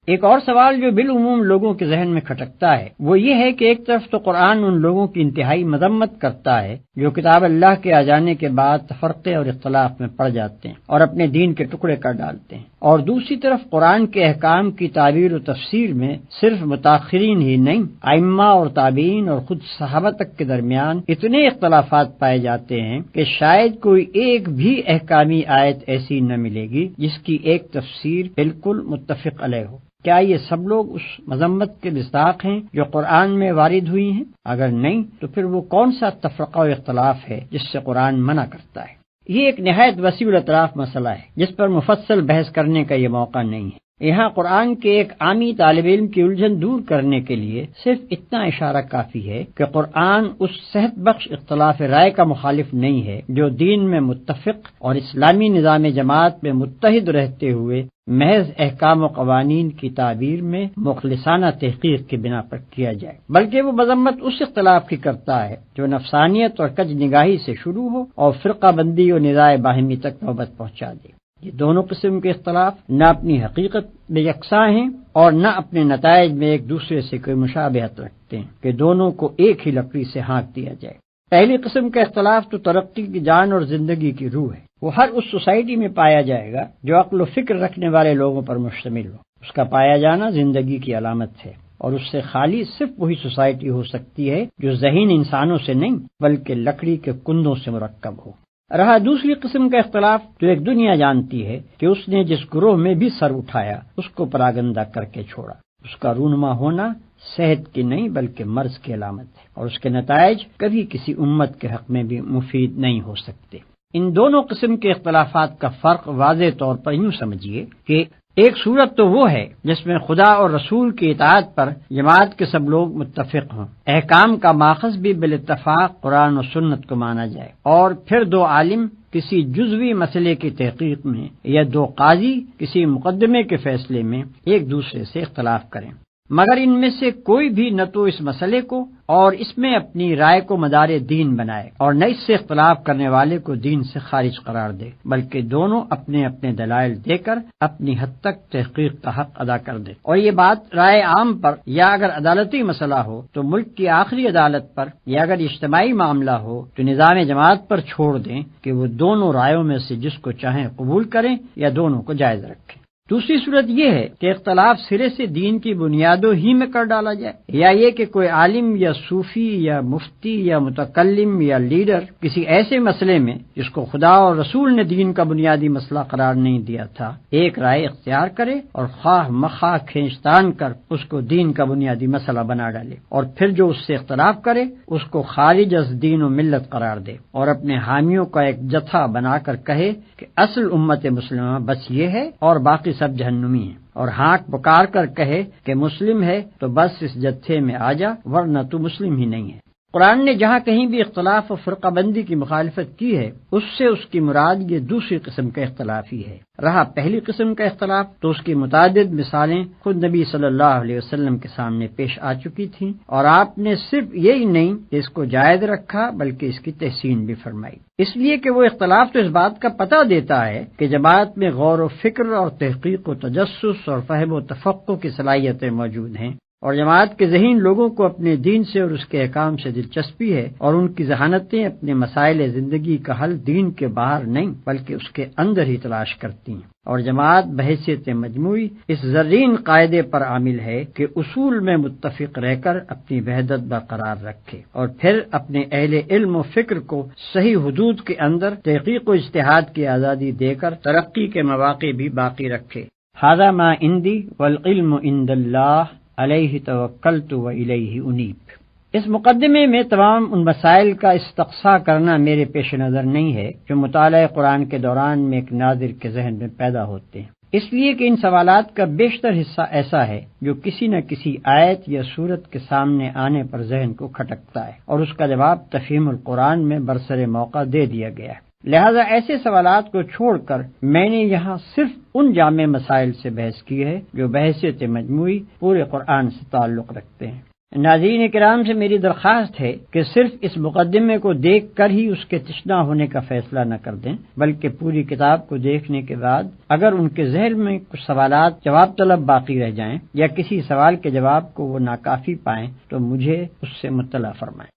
ایک اور سوال جو بالعموم لوگوں کے ذہن میں کھٹکتا ہے وہ یہ ہے کہ ایک طرف تو قرآن ان لوگوں کی انتہائی مذمت کرتا ہے جو کتاب اللہ کے آ جانے کے بعد تفرقے اور اختلاف میں پڑ جاتے ہیں اور اپنے دین کے ٹکڑے کر ڈالتے ہیں، اور دوسری طرف قرآن کے احکام کی تعبیر و تفسیر میں صرف متاخرین ہی نہیں، ائمہ اور تابعین اور خود صحابہ تک کے درمیان اتنے اختلافات پائے جاتے ہیں کہ شاید کوئی ایک بھی احکامی آیت ایسی نہ ملے گی جس کی ایک تفسیر بالکل متفق علیہ ہو۔ کیا یہ سب لوگ اس مذمت کے مصداق ہیں جو قرآن میں وارد ہوئی ہیں؟ اگر نہیں تو پھر وہ کون سا تفرقہ و اختلاف ہے جس سے قرآن منع کرتا ہے؟ یہ ایک نہایت وسیع الاطراف مسئلہ ہے جس پر مفصل بحث کرنے کا یہ موقع نہیں ہے۔ یہاں قرآن کے ایک عامی طالب علم کی الجھن دور کرنے کے لیے صرف اتنا اشارہ کافی ہے کہ قرآن اس صحت بخش اختلاف رائے کا مخالف نہیں ہے جو دین میں متفق اور اسلامی نظام جماعت میں متحد رہتے ہوئے محض احکام و قوانین کی تعبیر میں مخلصانہ تحقیق کی بنا پر کیا جائے، بلکہ وہ مذمت اس اختلاف کی کرتا ہے جو نفسانیت اور کج نگاہی سے شروع ہو اور فرقہ بندی و نزاع باہمی تک نوبت پہنچا دے۔ یہ دونوں قسم کے اختلاف نہ اپنی حقیقت میں یکساں ہیں اور نہ اپنے نتائج میں ایک دوسرے سے کوئی مشابہت رکھتے ہیں کہ دونوں کو ایک ہی لکڑی سے ہانک دیا جائے۔ پہلی قسم کا اختلاف تو ترقی کی جان اور زندگی کی روح ہے، وہ ہر اس سوسائٹی میں پایا جائے گا جو عقل و فکر رکھنے والے لوگوں پر مشتمل ہو۔ اس کا پایا جانا زندگی کی علامت ہے اور اس سے خالی صرف وہی سوسائٹی ہو سکتی ہے جو ذہین انسانوں سے نہیں بلکہ لکڑی کے کندوں سے مرکب ہو۔ رہا دوسری قسم کا اختلاف تو ایک دنیا جانتی ہے کہ اس نے جس گروہ میں بھی سر اٹھایا اس کو پراگندہ کر کے چھوڑا، اس کا رونما ہونا صحت کی نہیں بلکہ مرض کی علامت ہے اور اس کے نتائج کبھی کسی امت کے حق میں بھی مفید نہیں ہو سکتے۔ ان دونوں قسم کے اختلافات کا فرق واضح طور پر یوں سمجھیے کہ ایک صورت تو وہ ہے جس میں خدا اور رسول کی اطاعت پر جماعت کے سب لوگ متفق ہوں، احکام کا ماخذ بھی بالاتفاق قرآن و سنت کو مانا جائے، اور پھر دو عالم کسی جزوی مسئلے کی تحقیق میں یا دو قاضی کسی مقدمے کے فیصلے میں ایک دوسرے سے اختلاف کریں، مگر ان میں سے کوئی بھی نہ تو اس مسئلے کو اور اس میں اپنی رائے کو مدار دین بنائے اور نہ اس سے اختلاف کرنے والے کو دین سے خارج قرار دے، بلکہ دونوں اپنے اپنے دلائل دے کر اپنی حد تک تحقیق کا حق ادا کر دے، اور یہ بات رائے عام پر یا اگر عدالتی مسئلہ ہو تو ملک کی آخری عدالت پر یا اگر اجتماعی معاملہ ہو تو نظام جماعت پر چھوڑ دیں کہ وہ دونوں رائےوں میں سے جس کو چاہیں قبول کریں یا دونوں کو جائز رکھیں۔ دوسری صورت یہ ہے کہ اختلاف سرے سے دین کی بنیادوں ہی میں کر ڈالا جائے، یا یہ کہ کوئی عالم یا صوفی یا مفتی یا متکلم یا لیڈر کسی ایسے مسئلے میں جس کو خدا اور رسول نے دین کا بنیادی مسئلہ قرار نہیں دیا تھا ایک رائے اختیار کرے اور خواہ مخواہ کھینچتان کر اس کو دین کا بنیادی مسئلہ بنا ڈالے، اور پھر جو اس سے اختلاف کرے اس کو خارج از دین و ملت قرار دے، اور اپنے حامیوں کا ایک جتھا بنا کر کہے کہ اصل امت مسلمہ بس یہ ہے اور باقی سب جہنمی ہیں، اور ہانک پکار کر کہے کہ مسلم ہے تو بس اس جتھے میں آ جا، ورنہ تو مسلم ہی نہیں ہے۔ قرآن نے جہاں کہیں بھی اختلاف و فرقہ بندی کی مخالفت کی ہے اس سے اس کی مراد یہ دوسری قسم کا اختلاف ہی ہے۔ رہا پہلی قسم کا اختلاف تو اس کی متعدد مثالیں خود نبی صلی اللہ علیہ وسلم کے سامنے پیش آ چکی تھیں، اور آپ نے صرف یہی نہیں کہ اس کو جائز رکھا بلکہ اس کی تحسین بھی فرمائی، اس لیے کہ وہ اختلاف تو اس بات کا پتہ دیتا ہے کہ جماعت میں غور و فکر اور تحقیق و تجسس اور فہم و تفقہ کی صلاحیتیں موجود ہیں، اور جماعت کے ذہین لوگوں کو اپنے دین سے اور اس کے احکام سے دلچسپی ہے، اور ان کی ذہانتیں اپنے مسائل زندگی کا حل دین کے باہر نہیں بلکہ اس کے اندر ہی تلاش کرتی ہیں، اور جماعت بحیثیت مجموعی اس زرین قاعدے پر عامل ہے کہ اصول میں متفق رہ کر اپنی وحدت برقرار رکھے، اور پھر اپنے اہل علم و فکر کو صحیح حدود کے اندر تحقیق و اجتہاد کی آزادی دے کر ترقی کے مواقع بھی باقی رکھے۔ ھذا ما عندی والعلم عند اللہ علیہ توکلت و الیہ انیب۔ اس مقدمے میں تمام ان مسائل کا استقصاء کرنا میرے پیش نظر نہیں ہے جو مطالعہ قرآن کے دوران میں ایک ناظر کے ذہن میں پیدا ہوتے ہیں، اس لیے کہ ان سوالات کا بیشتر حصہ ایسا ہے جو کسی نہ کسی آیت یا سورت کے سامنے آنے پر ذہن کو کھٹکتا ہے، اور اس کا جواب تفہیم القرآن میں برسر موقع دے دیا گیا ہے۔ لہذا ایسے سوالات کو چھوڑ کر میں نے یہاں صرف ان جامع مسائل سے بحث کی ہے جو بحیثیت مجموعی پورے قرآن سے تعلق رکھتے ہیں۔ ناظرین کرام سے میری درخواست ہے کہ صرف اس مقدمے کو دیکھ کر ہی اس کے تشنا ہونے کا فیصلہ نہ کر دیں، بلکہ پوری کتاب کو دیکھنے کے بعد اگر ان کے ذہن میں کچھ سوالات جواب طلب باقی رہ جائیں یا کسی سوال کے جواب کو وہ ناکافی پائیں تو مجھے اس سے مطلع فرمائیں۔